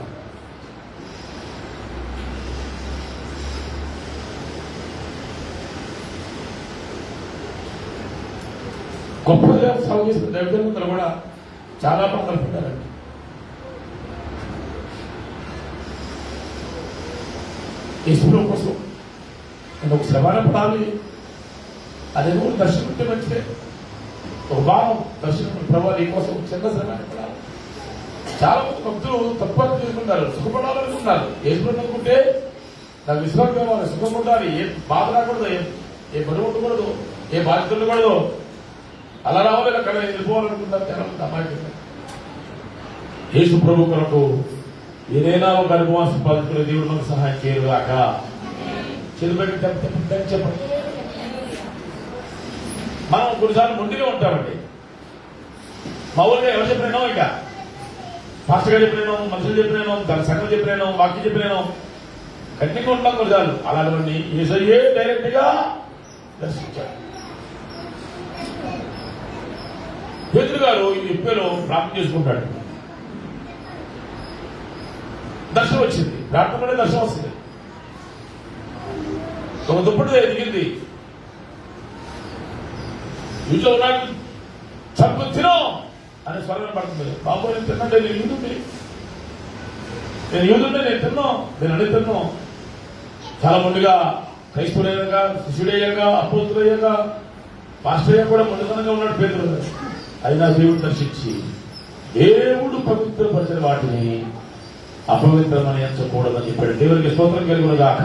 గొప్పగా సాగు చేసిన దైవజనులు కూడా చాలా బాధలు పడ్డారండి. యేసుప్రభు కోసం నేను ఒక శ్రమణ పడాలి, అదేమో దర్శనం ఉంటే మంచిదే. ఒక భావం దర్శనం ప్రభావం నీ కోసం చిన్న శ్రమణ పడాలి. చాలా మంది భక్తులు తప్పు చేసుకుంటారు, సుఖపడాలనుకుంటున్నారు. యేసుప్రభు అనుకుంటే నాకు విశ్వాసం కావాలి, సుఖం ఉండాలి, ఏ బాధ రాకూడదు, ఏ బరువు ఉండకూడదు, ఏ బాధ్యత ఉండకూడదు, అలా రావాలి అక్కడ వెళ్ళిపోవాలనుకుంటారు. చాలా మంది అమాయకులు. యేసు ప్రభు కొరకు ఏదైనా ఒక అనుభవం సంపాదించుకునే దేవుడు మనకు సహాయం చేయరుగాక. చెల్లిపెట్టి చెప్పండి. మనం కొన్నిసార్లు మొండిగా ఉంటామండి. మామూలుగా ఎవరు చెప్పినానో, ఇక పాస్టర్ గారు చెప్పినాను, మనుషులు చెప్పినాను, దాని సంఘం చెప్పినాను, వాక్యం చెప్పినాను, కఠినంగా ఉండడం కూడా చాలు, అలాంటివన్నీ యేసయ్యే డైరెక్ట్ గా దర్శించాడు. పేతురు గారు ఈ ఎప్పేలో ప్రార్థన చేసుకుంటాడు. దర్శనం వచ్చింది, ప్రార్థనలోనే దర్శనం వస్తుంది. ఒక దుప్పటి దిగింది, ఇంట్లో ఉన్నాడు, చంపు తినో అనే స్వరం పడుతుంది. బాబు నేను తిన్నంటే నేను యూదుండి, నేను తిన్నాను, నేను అడిగి తిన్నాను. చాలా ముందుగా క్రైస్తవుడయ్యాక, శిష్యుడయ్యాక, అపోస్తుడయ్యాక, పాస్టర్ అయ్యాక కూడా మొండితనంగా ఉన్నాడు పేతురు. అయినా దేవుడు దర్శించి దేవుడు పవిత్రపరిచిన వాటిని అపవిత్రమని ఎంచకూడదని చెప్పాడు. దేవునికి స్తోత్రం కలుగును గాక.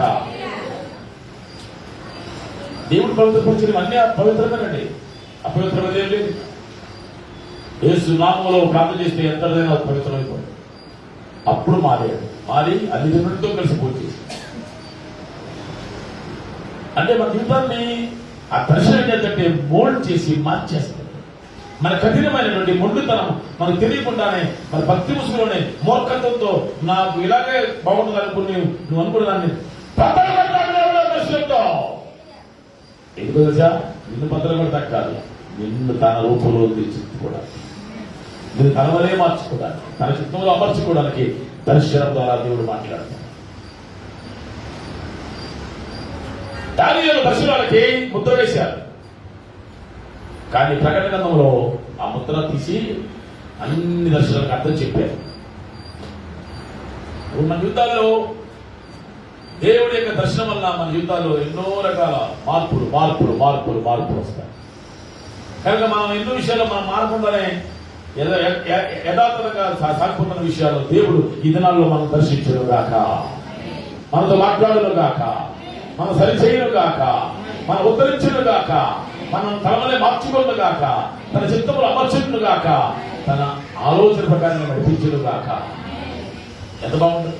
దేవుడు పవిత్రపరిచిన అన్ని పవిత్రమేనండి, అపవిత్రమైన ఏం లేదు. యేసు నామములో ప్రార్థన చేస్తే ఎంతైనా పవిత్రమైపోయాడు. అప్పుడు మారి అన్ని దేవుడితో కలిసి పూజ చేసి, అంటే మన జీవితాన్ని ఆ దర్శనం ఏంటంటే మోల్డ్ చేసి మార్చేస్తాడు. మన కఠినమైనటువంటి మొండితనం మనకు తెలియకుండానే మన భక్తి ముసుగులోనే మూర్ఖత్వంతో నాకు ఇలాగే బాగుంటుంది అనుకుని నువ్వు అనుకున్నదాన్ని దర్శనంతో ఎందుకు తెలుసా? నిన్ను పత్రం కూడా తక్కాలి, నిన్ను తన రూపంలో తీర్చిదిద్దుకోవడానికి, నిన్ను తన వలే మార్చుకోవడానికి, తన చిత్తంలో అమర్చుకోవడానికి దర్శనం ద్వారా దేవుడు మాట్లాడతాడు. దానియేలు దర్శనాలకి ముద్ర వేశారు, కానీ ప్రకటన గ్రంథంలో ఆ ముద్ర తీసి అన్ని దర్శనాలకు అర్థం చెప్పారు. మన జీవితాల్లో దేవుడి యొక్క దర్శనం వల్ల మన జీవితాల్లో ఎన్నో రకాల మార్పులు వస్తాయి. కనుక మనం ఎన్నో విషయాల్లో మనం మారకుండానే యథార్థంగా సాగిపోతున్న విషయాల్లో దేవుడు ఈ దినాల్లో మనం దర్శించడం గాక, మనతో మాట్లాడడం గాక, మనం సరిచేయడం గాక, మనం ఉద్ధరించడం గాక, మనం తలమలే మార్చుకోవడం గాక, తన చిత్తములు అమర్చడం గాక, తన ఆలోచన ప్రకారం నడిపించడం గాక. ఎంత బాగుంటుంది.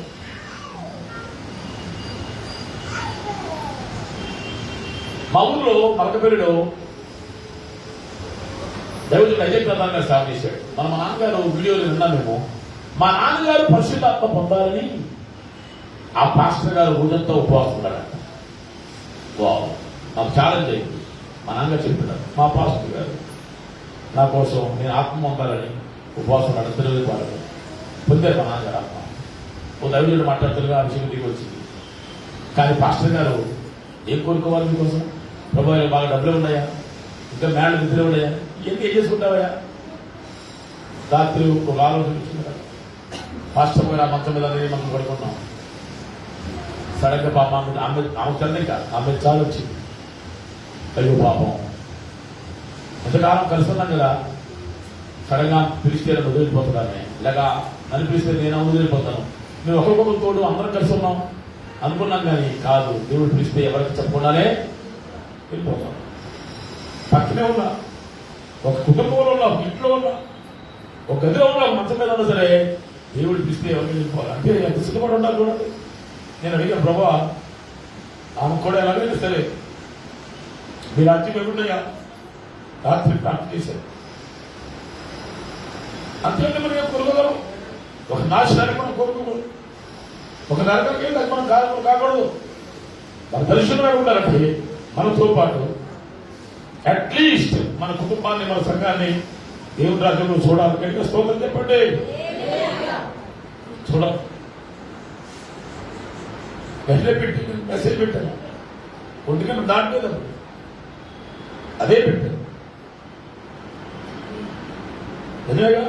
మా ఊళ్ళో మలకపల్లిలో దైవజనుడు అజయ్ ప్రధాన్ గారు సేవ చేశాడు. మా నాన్నగారు వీడియోలు విన్నాం మేము. మా నాన్నగారు పరిశుద్ధాత్మ పొందాలని ఆ పాస్టర్ గారు రోజంతా ఉపవాసం ఉన్నాడు. నాకు ఛాలెంజ్ అయింది. మా నాన్నగారు చెప్పారు, మా పాస్టర్ గారు నా కోసం నేను ఆత్మ పొందాలని ఉపవాసం ఉన్నాడు. తెలుగు వాళ్ళు పొందారు మా నాన్నగారు ఆత్మ. ఓ దైవజనుడు మాట్లాడుతులుగా ఆ విషయం దిగి వచ్చింది. కానీ పాస్టర్ గారు ఏం కోరుకోవాలి మీకోసం? ప్రభు బాగా డబ్బులు ఉన్నాయా, ఇంకా మేడ నిద్ర ఉన్నాయా, ఇవన్నీ ఏం చేసుకుంటావయ్యా? రాత్రి ఒక ఆలోచన వచ్చింది కదా, పాస్టర్ గారు ఆ మంచం మీద అనేది మనం పడుకున్నాం. సడన్ గా పాపం ఆమె చందే కాదు, ఆమె చాలా వచ్చింది. అయ్యో పాపం, ఎంతకాలం కలిసి ఉన్నాం కదా, సడన్ గా పిలిస్తే వదిలిపోతున్నాను, ఇలాగా నన్ను పిలిస్తే నేను వదిలిపోతాను. మేము ఒకరికొకరు తోడు అందరం కలిసి ఉన్నాం అనుకున్నాం, కానీ కాదు, దేవుడు పిలిస్తే ఎవరికి చెప్పకుండానే వెళ్ళిపోతాం. పక్కనే ఉన్నా, ఒక కుటుంబంలో ఉన్నా, ఒక ఇంట్లో ఉన్నా, ఒక గదిలో ఉన్నా, ఒక మంచం మీద ఉన్నా సరే దేవుడు పిలిస్తే ఎవరికి వెళ్ళిపోవాలి. అంటే ఎంత సిద్ధపడి ఉండాలి చూడండి. నేను అడిగాను, ప్రభా ఆమె కూడా ఎలాగైనా సరే మీ రాజ్యం ఏముండయా, రాత్రి ప్రార్థన చేశారు. అంతేంటే మనం ఏం కోరుకోగలం? ఒక నాశనానికి మనం కోరుకోకూడదు, ఒక నరకానికి వెళ్ళి మనం కాకూడదు. మన దర్శనమే ఉండాలంటే మనతో పాటు అట్లీస్ట్ మన కుటుంబాన్ని, మన సంఘాన్ని దేవుని రాజ్యంలో చూడాలి. కనుక స్తోత్రం చెప్పండి. చూడాలి. మెసేజ్ పెట్టాను, ఒంటికన్నా దాటలేదు, అదే పెట్టాను. నిజమేగా,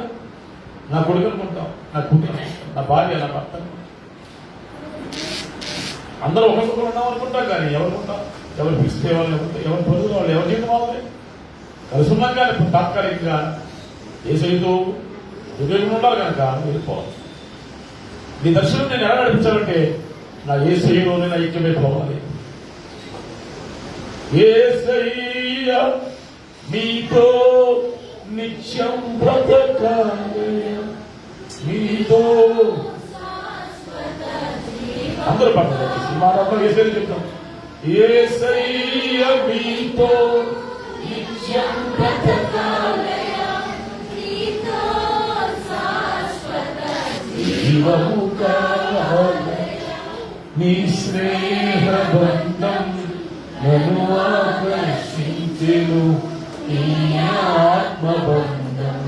నా కొడుకు అనుకుంటాం, నా కుటుంబం, నా భార్య, నా భర్త, అందరూ ఒకరికొకరు ఉన్నాం అనుకుంటాం. కానీ ఎవరుకుంటాం, ఎవరు పిలిస్తే వాళ్ళు, ఎవరు పొరుగు వాళ్ళు, ఎవరు చేయడం వాళ్ళని కలిసి ఉన్నాం. కానీ ఇప్పుడు తాత్కాలికంగా ఏ సైతు ఉద్యోగం ఉండాలి కనుక వెళ్ళిపోవాలి. నీ దర్శనం నేను ఎలా నడిపించాలంటే నా యేసయ్యలోనే నా ఐక్యమైపోవాలి. యేసయ్య మీతో నిత్యం బ్రతకాలి, మీతో అందరూ పక్కన సినిమాలో యేసయ్య చెప్తాం. యేసయ్య మీతో నిత్యం బ్రతకాలి, జీవము కావాలి, నీ స్నేహ బంధం నన్ను ఆకర్షించెను, నీ ఆత్మబంధం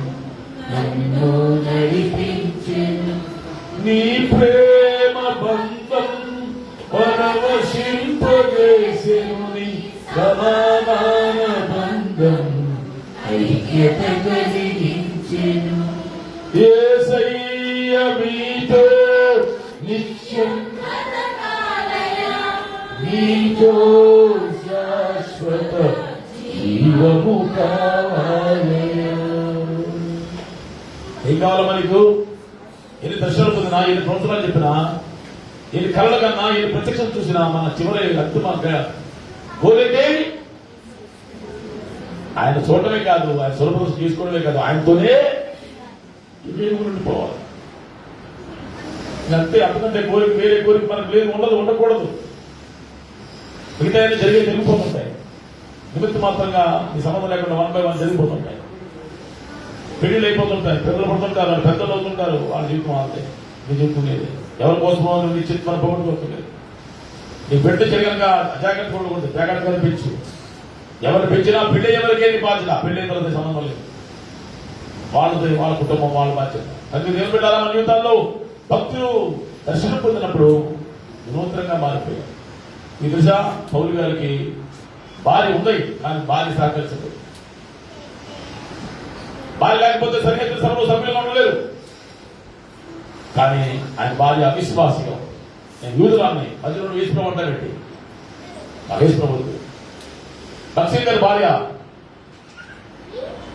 నన్ను నడిపించెను, నీ ప్రేమ బంధం పరవశింపజేసెను, నీ సమాధాన బంధం ఐక్యత కలిగించెను. యేసయ్య మీతో నిత్యం నీతో శాశ్వత జీవము కావాలయా. ఏం కావాలి మనకు? ఎన్ని దర్శనాలు పొందినా, ఎన్ని సంవత్సరాలు చెప్పినా, ఎన్ని కళల కన్నా, ఎన్ని ప్రత్యక్షం చూసినా మన చివరి అంతిమ కోరేదేవి ఆయన చూడటమే కాదు, ఆయన సులభం చేసుకోవడమే కాదు, ఆయనతోనే ఉండిపోవాలి. అంతే, అంతకంటే కోరిక వేరే కోరిక మనకు లేదు, ఉండకూడదు. మిగతా జరిగే జరిగిపోతుంటాయి, నిమిత్త మాత్రంగా ఈ సంబంధం లేకుండా 1 by 1 జరిగిపోతుంటాయి. పెళ్లిళ్ళు అయిపోతుంటాయి, పిల్లలు పడుతుంటారు, వాళ్ళు పెద్దలు అవుతుంటారు, వాళ్ళ జీవితం అంతే. నీ జీవితం లేదు, ఎవరి కోసమో నీ చిత్త మన పోగొట్టుకోలేదు. నీ బిడ్డ చేయగలగా అజాగ్రత్త కొడుకుంది, జాగ్రత్త కనిపించు. ఎవరు పెంచినా పెళ్లి ఎవరికేది బాధ్యత, పెళ్లి ఎవరితో సంబంధం లేదు, వాళ్ళది వాళ్ళ కుటుంబం వాళ్ళ బాధ్యత. అందుకు నేను పెట్టాలా మన జీవితాల్లో భక్తులు దర్శనం పొందినప్పుడు వినూత్నంగా మారిపోయారు. ఈ దశ పౌలు గారికి భార్య ఉంది, కానీ భార్య సహకరించదు. భార్య లేకపోతే సరిహద్దు సభలో సభ్యులుగా ఉండలేరు. కానీ ఆయన భార్య అవిశ్వాసిగా, నేను యూదురాన్ని మధ్యలో వేసుకుని ఉంటానండి, మహేష్ ప్రభుత్వం. బక్సీర్ గారి భార్య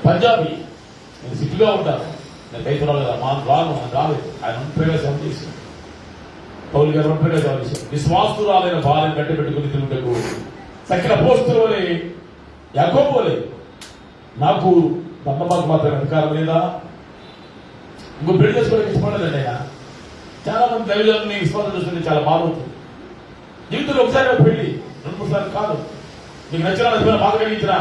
పంజాబీ, నేను సిగ్గుగా ఉంటాను, నేను రైతురాలు కదా, మా రాలేదు. ఆయన ఒంటరిగా సేవ చేశాను. పౌలు గారు ఒంటరిగా సేవ చేశారు. విశ్వాసురాలైన భార్యను గట్టి పెట్టుకుని తిరుగుటకు తక్కిన పోస్టుల వలె యాకోబు వలె నాకు బంధమాకు మాత్రం అధికారం లేదా? ఇంకో పెళ్లి చేసుకోవడానికి ఇష్టపడలేదండి ఆయన. చాలా మంది దైవజనుల్ని విశ్వాసం చూస్తుంటే చాలా బాగుంటుంది. జీవితంలో ఒకసారి పెళ్లి, 2-3 సార్లు కాదు. మీకు నచ్చిన బాధ కలిగించిన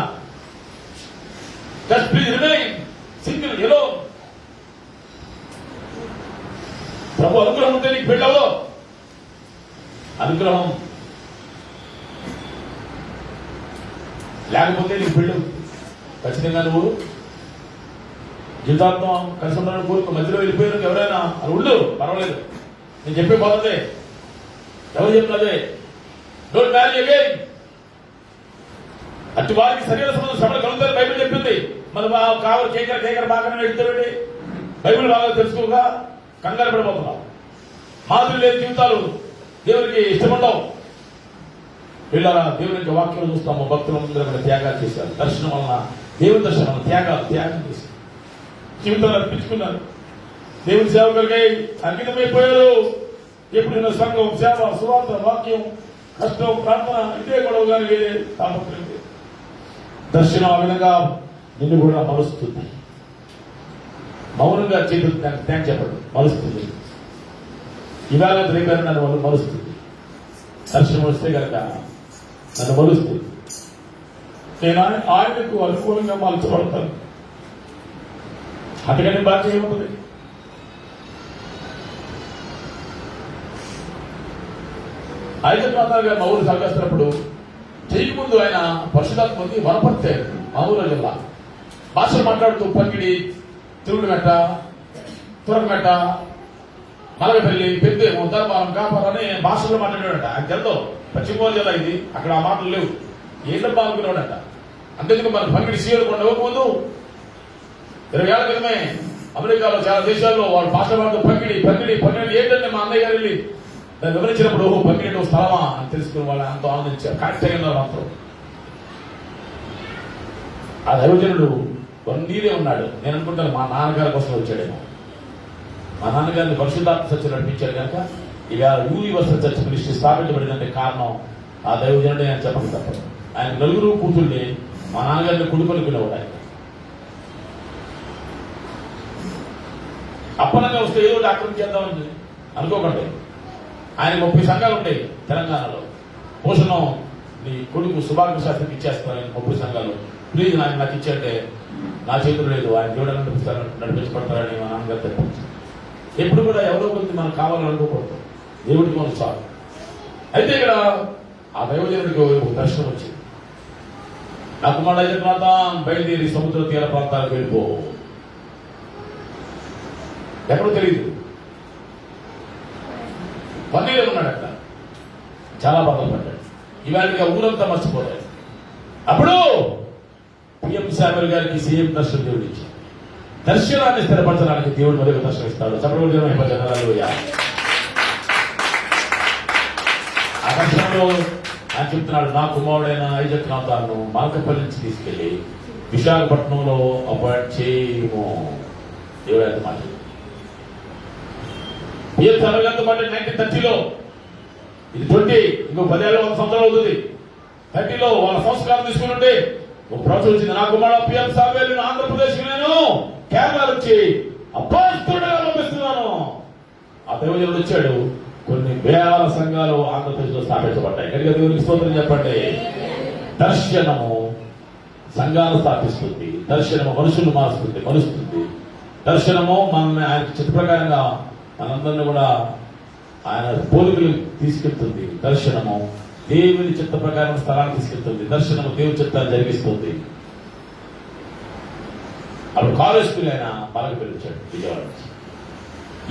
జస్ట్ ప్లీజ్ రిమైన్ సింగిల్ ఎలో. ప్రభు అనుగ్రహం ఉంటే నీకు పెళ్ళవో, అనుగ్రహం లేకపోతే నీకు పెళ్ళు. ఖచ్చితంగా నువ్వు జీవితాంతం కలిసి ఉండాలని కోరుకు మధ్యలో వెళ్ళిపోయారు ఎవరైనా అది ఉండు, పర్వాలేదు. నేను చెప్పే పోతే ఎవరు చెప్పినదే, డోంట్ మ్యారీ అగైన్. అటు వారికి శరీర సంబంధం శ్రమలు కలుగుతారు బైబిల్ చెప్పింది. మరి కావాలి కేకర బాగానే ఎడుతామండి. బైబిల్ బాగా తెలుసుకోగా కంగారు పడిపోతున్నాం. మాధురి లేని జీవితాలు దేవునికి ఇష్టముండవు. వీళ్ళ దేవునికి వాక్యం చూస్తాము, భక్తుల ముందు త్యాగాలు చేశారు. దర్శనం వలన, దేవుని దర్శనం వలన త్యాగం చేశారు, జీవితాలు అర్పించుకున్నారు, దేవుని సేవకులకై అంకితమైపోయారు. ఎప్పుడు సంఘం, సేవ, సువార్త, వాక్యం, కష్టం, ప్రార్థన ఇదే గొడవ కానీ వేరే తాపత్రం. దర్శనం ఆ విధంగా నిన్ను కూడా మలుస్తుంది. మౌనంగా చేతులు థ్యాంక్ చెప్పండి, మలుస్తుంది. ఇవాళ రేపారు నన్ను మలుస్తుంది. దర్శనం వస్తే కనుక నన్ను మలుస్తుంది. నేను ఆయనకు అనుకూలంగా మలచబడతాను. అంతకంటే బాధ్యత ఏముంటుంది? ఐజక్నాథ్ గారు మా ఊరు సాగేస్తున్నప్పుడు చేయకముందు ఆయన పరిశుధాత్మ పొంది వనపర్తారు. మా ఊరు జిల్లా భాషలు మాట్లాడుతూ పంగిడి, తిరుగుడుమెట్ట, తురకమెట్ట, మలగపల్లి, పెద్దేమో, ధర్మారం, కాపారం అని భాషల్లో మాట్లాడాడట. ఆయన తెలుదో పశ్చిమ గోదావరి జిల్లా ఇది, అక్కడ ఆ మాటలు లేవు. ఏళ్ళ పాల్గొనేవాడట. అంతేందుకు మన పంగిడి సీఎలు కొండ ఇవ్వకముందు 20 ఏళ్ల క్రితమే అమెరికాలో చాలా దేశాల్లో వాళ్ళు భాష మాట్లాడుతూ పంగిడి ఏంటంటే మా అన్నయ్య గారు వెళ్ళి దాన్ని వివరించినప్పుడు పంగిడి స్థలమా అని తెలుసుకుని వాళ్ళు అంత ఆనందించారు. కరెక్ట్గా ఉన్నారు అంతా. ఆ దైవజనుడు నీరే ఉన్నాడు. నేను అనుకుంటాను మా నాన్నగారి కోసం వచ్చాడేమో. మా నాన్నగారిని పరిశుద్ధాత్మ సత్యం నడిపించాడు కనుక ఇక యూనివర్సల్ చర్చ్ మినిస్ట్రీ స్థాపించబడిందంటే కారణం ఆ దైవజనుడే అని చెప్పక తప్పదు. ఆయన 4 కూతుర్ని మా నాన్నగారిని కొడుకుని పిలవడు. ఆయన అప్పనంగా వస్తే ఏదో ఒకటి ఆక్రమించేద్దామని అనుకోకండి. ఆయన 30 సంఘాలు ఉంటాయి తెలంగాణలో. పోషణం నీ కొడుకు సుభాకర్ శాస్త్రికి ఇచ్చేస్తారు. ఆయన 30 సంఘాలు. ప్లీజ్ నాకు ఇచ్చేయంటే నా చేతులు లేదు, ఆయన దేవుడు నడిపించబడతారని మా నాన్నగారు తెప్పించారు. ఎప్పుడు కూడా ఎవరో కొద్ది మనకు కావాలని అనుకోకూడదు. దేవుడికి మనం చాలు. అయితే ఇక్కడ ఆ దైవజనుడికి ఒక దర్శనం వచ్చింది. నా కుమారుడు జగన్నాథన్ బయలుదేరి సముద్ర తీర ప్రాంతాలకు వెళ్ళిపో. ఎక్కడో తెలియదు, పన్నీలో ఉన్నాడు అక్కడ. చాలా బాధలు పడ్డాడు. ఇవాళ ఊరంతా మర్చిపోతాడు. అప్పుడు పిఎం శామ్యూల్ గారికి సీఎం దర్శనం దేవుడు ఇచ్చాడు. దర్శనాన్ని స్థిరపరచడానికి దేవుడు మరొక దర్శనం ఇస్తాడు. చెప్పబడిన జనాలు ఆ దర్శనంలో ఆయన చెప్తున్నాడు, నా కుమారుడైన ఐజక్ నాథాను మార్కపల్లి నుంచి తీసుకెళ్లి విశాఖపట్నంలో అపాయింట్ చేయము. దేవుడు ఎంత మాట. పిఎం శామ్యూల్ గారితో మాట 1930లో, ఇది 20, ఇంకో 10 ఏళ్ళ 1 సంవత్సరాలు అవుతుంది. 30లో వాళ్ళ సంస్కారం తీసుకుని ఒక ప్రవచనం వచ్చింది, నా కుమారుడు పిఎం శామ్యూల్ ఆంధ్రప్రదేశ్ నేను కేరళ వచ్చి అపాస్తుడుగా పంపిస్తున్నాను. ఆ దైవజనుడు వచ్చాడు. కొన్ని వేల సంఘాలు ఆంధ్రప్రదేశ్ లో స్థాపించబడ్డాయి. కనుక దేవునికి స్తోత్రం చెప్పండి. దర్శనము సంఘాలు స్థాపిస్తుంది. దర్శనము మనుషులు మరుస్తుంది. దర్శనము మనల్ని ఆయన చిత్త ప్రకారంగా మనందరినీ కూడా ఆయన పోలికలు తీసుకెళ్తుంది. దర్శనము దేవుని చిత్త ప్రకారం స్థలాన్ని తీసుకెళ్తుంది. దర్శనము దేవుని చిత్తాన్ని జరిగిస్తుంది. అప్పుడు కాలేజ్ స్కూల్ ఆయన బాగా పిలిచాడు విజయవాడ నుంచి.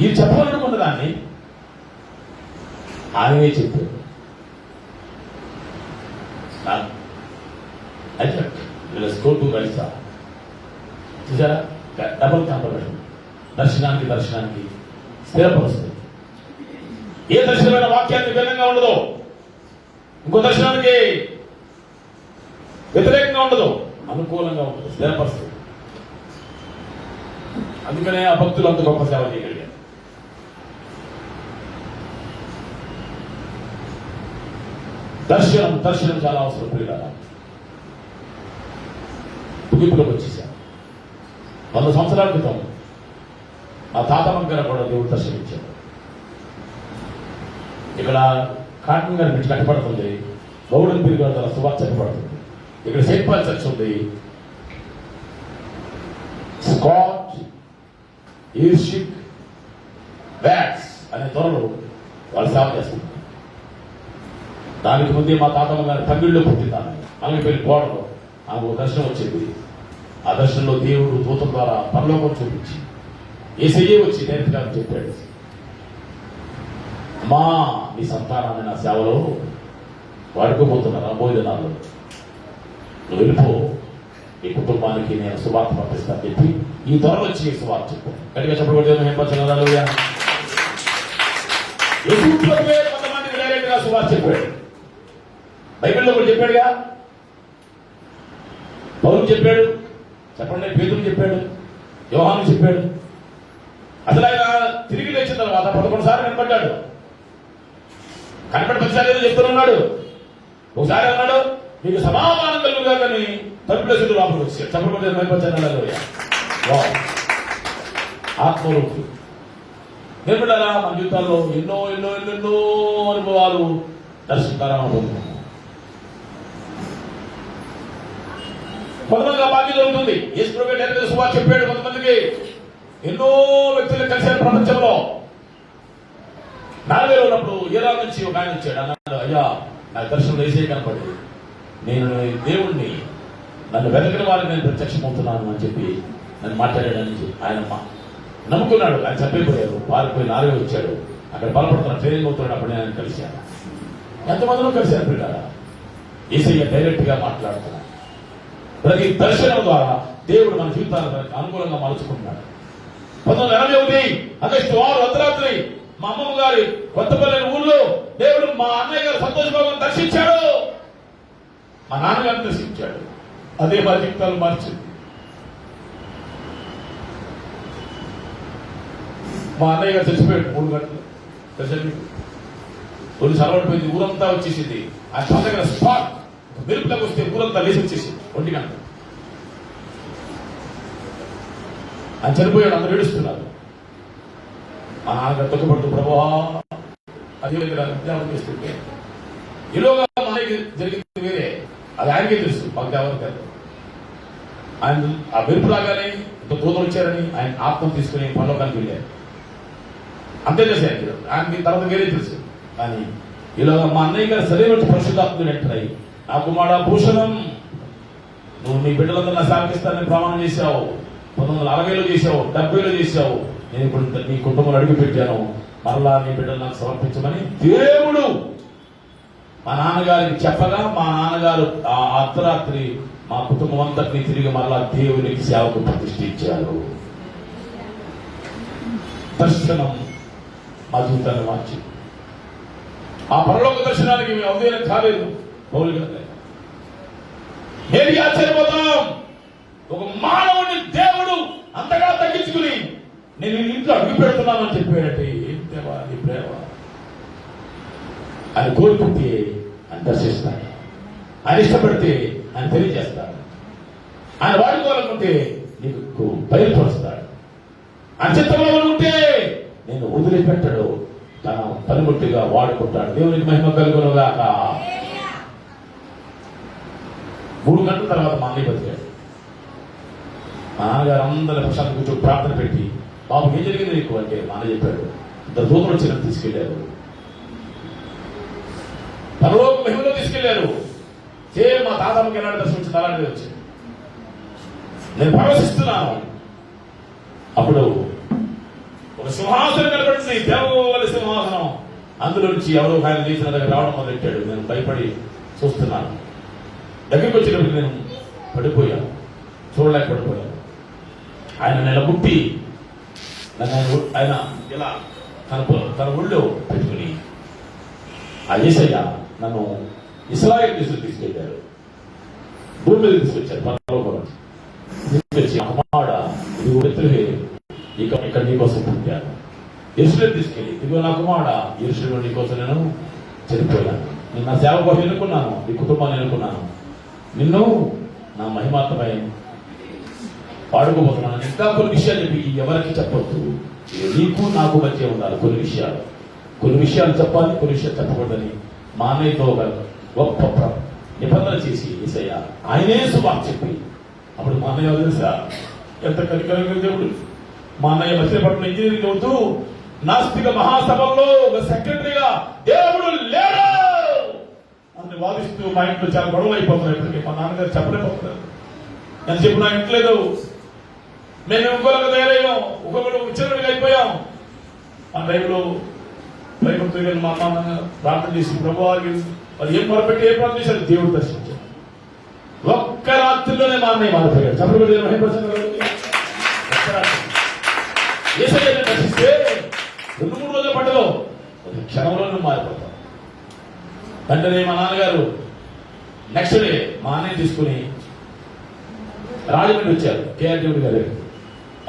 ఈ చెప్పాలనుకున్న దాన్ని ఆయనే చెప్పాడు. చూసారా, డబుల్ కాంపరేషన్. దర్శనానికి స్థిరపరుస్తుంది. ఏ దర్శనమైన వాక్యానికి భిన్నంగా ఉండదు, ఇంకో దర్శనానికి వ్యతిరేకంగా ఉండదు, అనుకూలంగా ఉంటుంది, స్థిరపరుస్తుంది. అందుకనే ఆ భక్తులు అంత గొప్ప సేవ చేయగలిగారు. దర్శనం చాలా అవసరం. ప్రియులారా, ముగింపులోకి వచ్చేసాం. 100 సంవత్సరాల క్రితం మా తాతమ్మ గారు కూడా దేవుడు దర్శనమిచ్చాడు. ఇక్కడ కాటన్ గారి నుంచి కట్టబడుతుంది, గౌడన్ పీర్ గారి ద్వారా సువార్త చెప్పబడుతుంది. ఇక్కడ సెయింట్ పాల్ చర్చ్ ఉంది. స్కాట్ ఈర్షిక్ వ్యాట్స్ అనే త్వరలో వాళ్ళు సేవ చేస్తున్నారు. దానికి ముందే మా తాతమ్మ గారు తమిళ్లో పుట్టిందాన్ని అలంపల్లి కోటలో ఆమెకు దర్శనం వచ్చింది. ఆ దర్శనంలో దేవుడు దూతం ద్వారా పరలోకం చూపించి యేసయ్యే వచ్చి డైరెక్ట్ గా చెప్పాడు, అమ్మా నీ సంతానాన్ని నా సేవలో వాడుకోబోతున్నారు. రాబోయే దినాల్లో నువ్వు వెళ్ళిపో, ఈ కుటుంబానికి నేను సువార్త పంపిస్తాను చెప్పి ఈ త్వరలో వచ్చి సువార్త చెప్పు. గట్టిగా చెప్పబడి కొంతమందికి డైరెక్ట్ గా సువార్త చెప్పాడు. బైబిల్లో కూడా చెప్పాడుగా. పౌలు చెప్పాడు, చెప్పండి, పేతురు చెప్పాడు, యోహాను చెప్పాడు. అసలు ఆయన తిరిగి లేచిన తర్వాత 11 సార్లు కనపడ్డాడు. కనపడి 10 సార్లు ఏదో చెప్తున్నాడు. ఒకసారి అన్నాడు, మీకు సమాధానం కలుగుగా కానీ తలుపులేసుడు లోపలికి వచ్చాడు. చెప్పబడి ఆత్మరూపు నిలబడారా. మన జీవితాల్లో ఎన్నో ఎన్నో ఎన్నెన్నో అనుభవాలు దర్శనకారం పొందుతున్నాం. కొంతమందికి ఆ భాగ్యం జరుగుతుంది. యేసు ప్రభువే డైరెక్ట్ సువార్త చెప్పాడు. కొంతమందికి ఎన్నో వ్యక్తులు కలిసారు ప్రపంచంలో. 40 ఉన్నప్పుడు ఇరాన్ నుంచి ఒక ఆయన వచ్చాడు. అన్నాడు, అయ్యా నాకు దర్శనం వేసే కనపడి నేను దేవుణ్ణి నన్ను వెతకిన వారికి నేను ప్రత్యక్షమవుతున్నాను అని చెప్పి నన్ను మాట్లాడాడని ఆయన నమ్ముకున్నాడు. ఆయన చనిపోయారు. పారిపోయి 40 వచ్చాడు. అక్కడ బలపడుతున్న ట్రైనింగ్ అవుతున్నాడు. అప్పుడు నేను కలిశాను. ఎంతమందిలో కలిశాను పిల్లరా. యేసయ్య డైరెక్ట్ గా మాట్లాడుతున్నాడు. ప్రతి దర్శనం ద్వారా దేవుడు మన జీవితాలకు అనుకూలంగా మలుచుకుంటున్నాడు. 1981 ఆగస్టు 6 అర్ధరాత్రి మా అమ్మమ్మ గారి కొత్తపల్లి ఊళ్ళో దేవుడు మా అన్నయ్య గారు సంతోష్ బాబుని దర్శించాడు. మా నాన్నగారిని దర్శించాడు. అదే మా జీవితాలు మార్చింది. మా అన్నయ్య గారు చచ్చిపోయాడు 3 గంటలు. కొన్ని సలవడిపోయింది. ఊరంతా వచ్చేసింది. ఆ దగ్గర స్పాట్ మెరుపులకు వస్తే ఊరంతా లేచి వచ్చేసింది 1 గంట. ఆయన చనిపోయాడు. అందరూ ఏడుస్తున్నారు. మా నాన్నగారు తొక్కబడుతూ ప్రభువా అది విద్యావరం చేస్తుంటే ఈలోగా మా అన్నయ్యకి జరిగింది వేరే. అది ఆయనకే తెలుసు, మాకు దేవరం కాదు. ఆయన ఆ మెరుపు లాగానే ఇంత దూరం వచ్చారని ఆయన ఆత్మ తీసుకుని పరలోకానికి వెళ్ళారు. అంతే చేశారు. ఆయనకి తర్వాత వేరే తెలుసు. కానీ ఇలా మా అన్నయ్య గారి శరీరం పరిశుద్ధాత్మని ఎంటరాయి, నా కుమారుడా భూషణం, నువ్వు నీ బిడ్డలందరూ నా సేవకిస్తానని ప్రమాణం చేశావు, 1960లో చేశావు, 70లో చేశావు. నేను ఇప్పుడు నీ కుటుంబంలో అడుగు పెట్టాను, మరలా నీ బిడ్డలు నాకు సమర్పించమని దేవుడు మా నాన్నగారికి చెప్పగా, మా నాన్నగారు ఆ అర్ధరాత్రి మా కుటుంబం అంతటిని తిరిగి మరలా దేవునికి సేవకు ప్రతిష్ఠించారు. దర్శనం మా జీవితాన్ని మార్చి, ఆ పరలోక దర్శనానికి మేము అవధేయం కాలేదు. పౌలు గారు ఏది ఆశ్చర్యపోతాం, ఒక మానవుడిని దేవుడు అంతగా తగ్గించుకుని నేను ఇంట్లో అడుగు పెడుతున్నానని చెప్పాడంటే ఏం దేవా నీ ప్రేమ. ఆయన కోరుకుంటే ఆయన దర్శిస్తాడు, ఆయన ఇష్టపడితే ఆయన తెలియజేస్తాడు, ఆయన వాడుకోవాలనుకుంటే నీకు బయలుపరుస్తాడు, ఆయన చిత్తంలో ఉంటే నేను వదిలిపెట్టడు, తన పనిముట్టిగా వాడుకుంటాడు. దేవునికి మహిమ కలుగునుగాక. 3 గంటల తర్వాత మా అన్నయ్య బతికాడు. మా నాన్నగారు అందరి ప్రశాంత కూర్చొని ప్రార్థన పెట్టి, బాబు ఏం జరిగింది నీకు అంటే మా అన్న చెప్పాడు, 2 దూతలు వచ్చి తీసుకెళ్లారు, పరలోక మహిమలో తీసుకెళ్లారు. మా తాతమ్మకి ఎలాంటి దర్శనం వచ్చింది అలాంటిది వచ్చింది. నేను పరవశిస్తున్నాను. అప్పుడు ఒక సింహాసనం కనబడింది, దేవవలి సింహాసనం. అందులో నుంచి ఎవరో ఆయన చేసిన దగ్గర రావడం మొదలెట్టాడు. నేను భయపడి చూస్తున్నాను. దగ్గరికి వచ్చేటప్పుడు నేను పడిపోయాను, చూడలేకపోయాను. ఆయన నిలబుట్టి ఆయన ఇలా తన ఒళ్ళో పెట్టుకుని, ఆ యేసయ్య నన్ను ఇశ్రాయేలు దేశం తీసుకెళ్లారు, భూమి మీద తీసుకొచ్చారు. తీసుకొచ్చి అమ్మాడ ఇదిగో బెత్లెహేము, ఇక్కడ నీకోసం పుట్టాను. యెరూషలేము తీసుకెళ్ళి, ఇదిగో నా కుమారుడ, యెరూషలేములో నీకోసం నేను చనిపోయాను. నేను నా సేవ కోసం ఎన్నుకున్నాను, నీ కుటుంబాన్ని ఎన్నుకున్నాను, నిన్ను నా మహిమాత్మై వాడుకోబోతున్నాను. ఇంకా కొన్ని విషయాలు చెప్పి ఎవరికి చెప్పొద్దు, నీకు నాకు మధ్య ఉండాలి. కొన్ని విషయాలు చెప్పాలి, కొన్ని విషయాలు చెప్పకూడదని మా అన్నయ్యతో గొప్ప నిబంధన చేసి యేసయ్య ఆయనే సువార్త చెప్పి, అప్పుడు మా అన్నయ్య తెలుసా ఎంత కనికరంగా దేవుడు. మా అన్నయ్య మచిలీపట్నం ఇంజనీరింగ్ చదువుతూ నాస్తిక మహాసభల్లో ఒక సెక్రటరీగా దేవుడు లేడు అని వాదిస్తూ మా ఇంట్లో చాలా గొడవలు అయిపోతున్నాయి. ఇప్పటికీ మా నాన్నగారు చెప్పలేకపోతున్నారు. నేను చెప్పు నా ఇంట్లో లేదు, మేము ఇంకొకరికి తయారయ్యాం, ఒక్కొక్కరు ఉచ్చరుడిగా అయిపోయాం. ఆ టైంలో భయపడుతూ మా అమ్మ ప్రార్థన చేసి ప్రభు వాళ్ళు ఏం మొరపెట్టి ఏ ప్రార్థన చేశారు, దేవుడు దర్శించారు. ఒక్క రాత్రిలోనే మా అన్నయ్య మారిపోయాడు. చెప్పబడి దర్శిస్తే 2-3 రోజుల పట్టలో క్షణంలోనే మారిపోతాం. వెంటనే మా నాన్నగారు నెక్స్ట్ డే మా అన్నయ్య తీసుకుని రాజమండ్రి వచ్చారు. కేఆర్టీవీ గారు,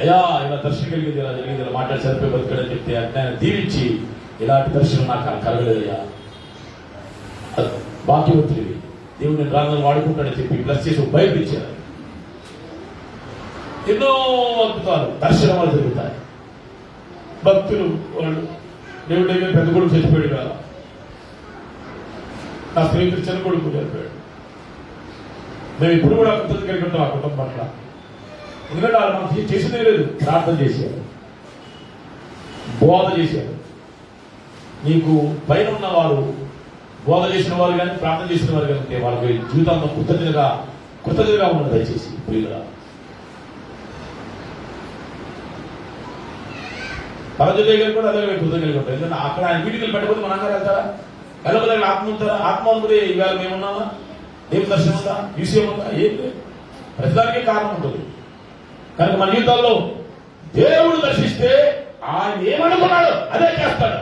అయ్యా ఇలా దర్శనం కలిగింది, ఇలా జరిగింది, ఇలా మాట్లాడి సరిపోయి బతుకడని చెప్తే ఆయన దీవించి, ఇలాంటి దర్శనం నాకు కలగలేదయ్యా, భాగ్యవంతుడివి, దేవుడు నేను రాజు వాడుకుంటాడని చెప్పి ప్లస్ చేసి బైబిల్ ఇచ్చారు. ఎన్నో అద్భుతాలు దర్శనాలు జరుగుతాయి. భక్తులు వాళ్ళు దేవుడి దగ్గర పెద్ద కొడుకు చచ్చిపోయాడు కదా, నా స్నేహితుడు చిన్న కొడుకు చనిపోయాడు. మేము ఇప్పుడు కూడా కృతజ్ఞత కలిగి ఉంటాం ఆ కుటుంబం పట్ల. ఎందుకంటే వాళ్ళు మనం చేసిందే లేదు, ప్రార్థన చేశారు, బోధ చేశారు. నీకు పైన ఉన్న వారు బోధ చేసిన వారు కానీ ప్రార్థన చేసిన వారు కానీ ఉంటే వాళ్ళకి జీవితంలో కృతజ్ఞతగా ఉన్నది. దయచేసి ప్రియులుగా పరజ దగ్గర కూడా అదే కృతజ్ఞతగా ఉంటాయి. ఎందుకంటే అక్కడ ఆయన వీటికలు పెట్టకపోతే మన అందరూ వెళ్తారా, వెళ్ళకపోతే ఆత్మ ఉంటారా, ఆత్మ అనుకుంటే ఇవాళ మేమున్నామా, దేవుని దర్శనం ఉందా, విషయం ఉందా, ఏం లేదు. ప్రతిదానికే కారణం ఉంటుంది. కనుక మన జీవితాల్లో దేవుడు దర్శిస్తే ఆయన ఏమనుకున్నాడు అదే చేస్తాడు.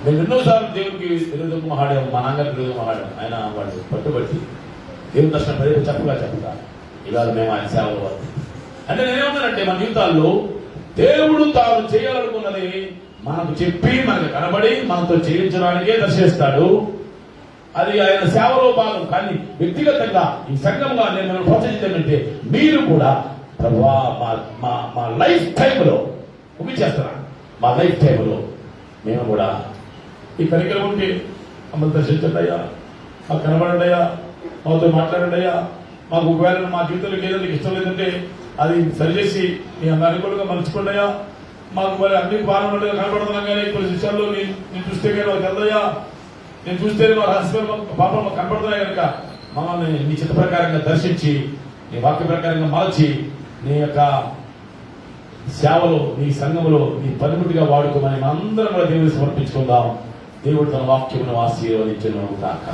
మేము ఎన్నోసార్లు దేవుడికి తెలుగుదమ్మ ఆడాము, మా నాన్నగారు తెలుగుదమ్మ ఆడాము. ఆయన వాళ్ళు పట్టుబట్టి దేవుని దర్శనం ప్రజలు చెప్పగా ఇవాళ మేము ఆయన సేవలు అంటే నేనేమన్నానంటే మన జీవితాల్లో దేవుడు తాను చేయాలనుకున్నది మనకు చెప్పి మనకు కనబడి మనతో చేయించడానికే దర్శిస్తాడు. అది ఆయన సేవలో భాగం. కానీ వ్యక్తిగతంగా ఈ సంఘంగా నేను మిమ్మల్ని ప్రోత్సహించానంటే మీరు కూడా ప్రభువా మా లైఫ్ టైంలో ముగించేస్తున్నాను, మా లైఫ్ టైంలో మేము కూడా ఈ కరికరం ఉంటే మమ్మల్ని దర్శించండి అయ్యా, మాకు కనబడండి అయ్యా, మాతో మాట్లాడండి అయ్యా, మాకు ఒకవేళ మా జీవితంలో ఏదో నీకు ఇష్టం లేదంటే అది సరిచేసి మీ అనుకూలంగా మలుచుకోండి అయ్యా, మాకు మరి అన్ని బాగున్నట్టుగా కనపడుతున్నాం కానీ కొన్ని విషయాల్లో నేను చూస్తే కానీ మాకు తెల్లయ్యా, నేను చూస్తే మా రహస్యం పాపం మాకు కనపడుతున్నాయి కనుక మమ్మల్ని నీ చిత్త ప్రకారంగా దర్శించి నీ వాక్య ప్రకారంగా మార్చి నీ యొక్క సేవలో నీ సంఘములో నీ పనిముడిగా వాడుకోమని అందరం కూడా దేవుడికి సమర్పించుకుందాం. దేవుడు తన వాక్యమును ఆశీర్వదించును కాక.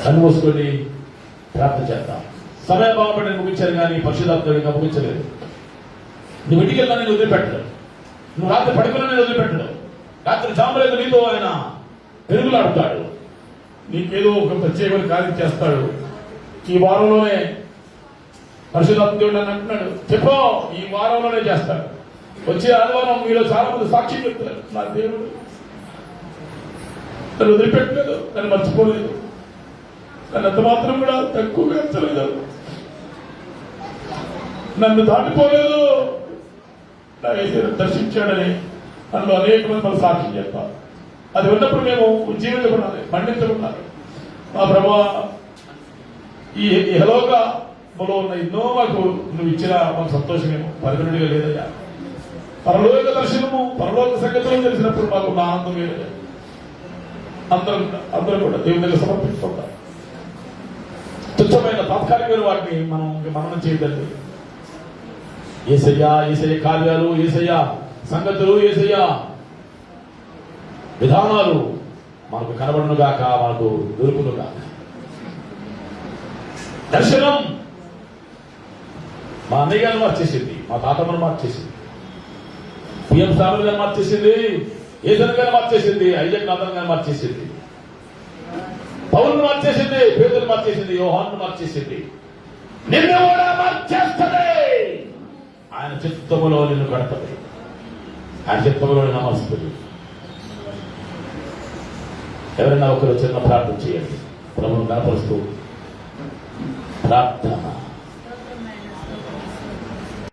కన్నుమూసుకొని ప్రార్థన చేద్దాం. సమయభావం నేను ముగించాను కానీ పరిశుద్ధాత్మ ఇంకా ముగించలేదు. నువ్వు ఇంటికి వెళ్ళినా నేను వదిలిపెట్టలేదు, నువ్వు రాత్రి పడుకున్నా నేను వదిలిపెట్టలేదు. రాత్రి జాంబలేదు నీతో ఆయన పెరుగులాడుతాడు, నీకేదో ఒక ప్రత్యేకమైన కార్యం చేస్తాడు. ఈ వారంలోనే పరిశుద్ధాత్మ దేవుడు అని అంటున్నాడు, చెప్పో ఈ వారంలోనే చేస్తాడు. వచ్చే ఆదివారం మీలో చాలా మంది సాక్షి చెప్తారు, నా దేవుడు నన్ను వదిలిపెట్టలేదు, నన్ను మర్చిపోలేదు, నన్ను ఎంత మాత్రం కూడా తక్కువగా ఎంచలేదు, నన్ను దాటిపోలేదు, నా ఏదైనా దర్శించాడని అందులో అనేక మంది మనం సాక్ష్యం చెప్తారు. అది ఉన్నప్పుడు మేము జీవించబడాలి, పండించబడాలి. మా ప్రభా ఈ హలోగా మనలో ఉన్న ఎన్నో మాకు నువ్వు ఇచ్చిన మాకు సంతోషమేమో పరిగణుడిగా లేదయ్యా. పరలోక దర్శనము పరలోక సంగతులు తెలిసినప్పుడు మాకు నా ఆనందం లేదయ్యా. అందరూ కూడా దేవుని దగ్గర సమర్పించుకుంటారు. తుచ్చమైన తాత్కాలికమైన వాటిని మనం మననం చేయదండి. యేసయ్యా, యేసయ్య కార్యాలు, యేసయ్య సంగతులు, యేసయ్య విధానాలు మనకు కనబడునుగాక, మనకు దొరుకునుగాక. దర్శనం మా అన్నయ్య గారిని మార్చేసింది, మా తాతమ్మను మార్చేసింది, పిఎం సాములు గారిని మార్చేసింది, ఏజన్ గారిని మార్చేసింది, ఐజక్ నాథన్ గారిని మార్చేసింది, పౌరుని మార్చేసింది, పేదలు మార్చేసింది, యోహాన్ను మార్చేసింది. నిన్ను కూడా మార్చేస్తుంది. ఆయన చిత్తములో నిన్ను కడతది, ఆయన చిత్తములో నమస్తుంది. ఎవరైనా ఒకరు చిన్న ప్రార్థన చేయండి. ప్రభువును కనపరుస్తూ ప్రార్థన.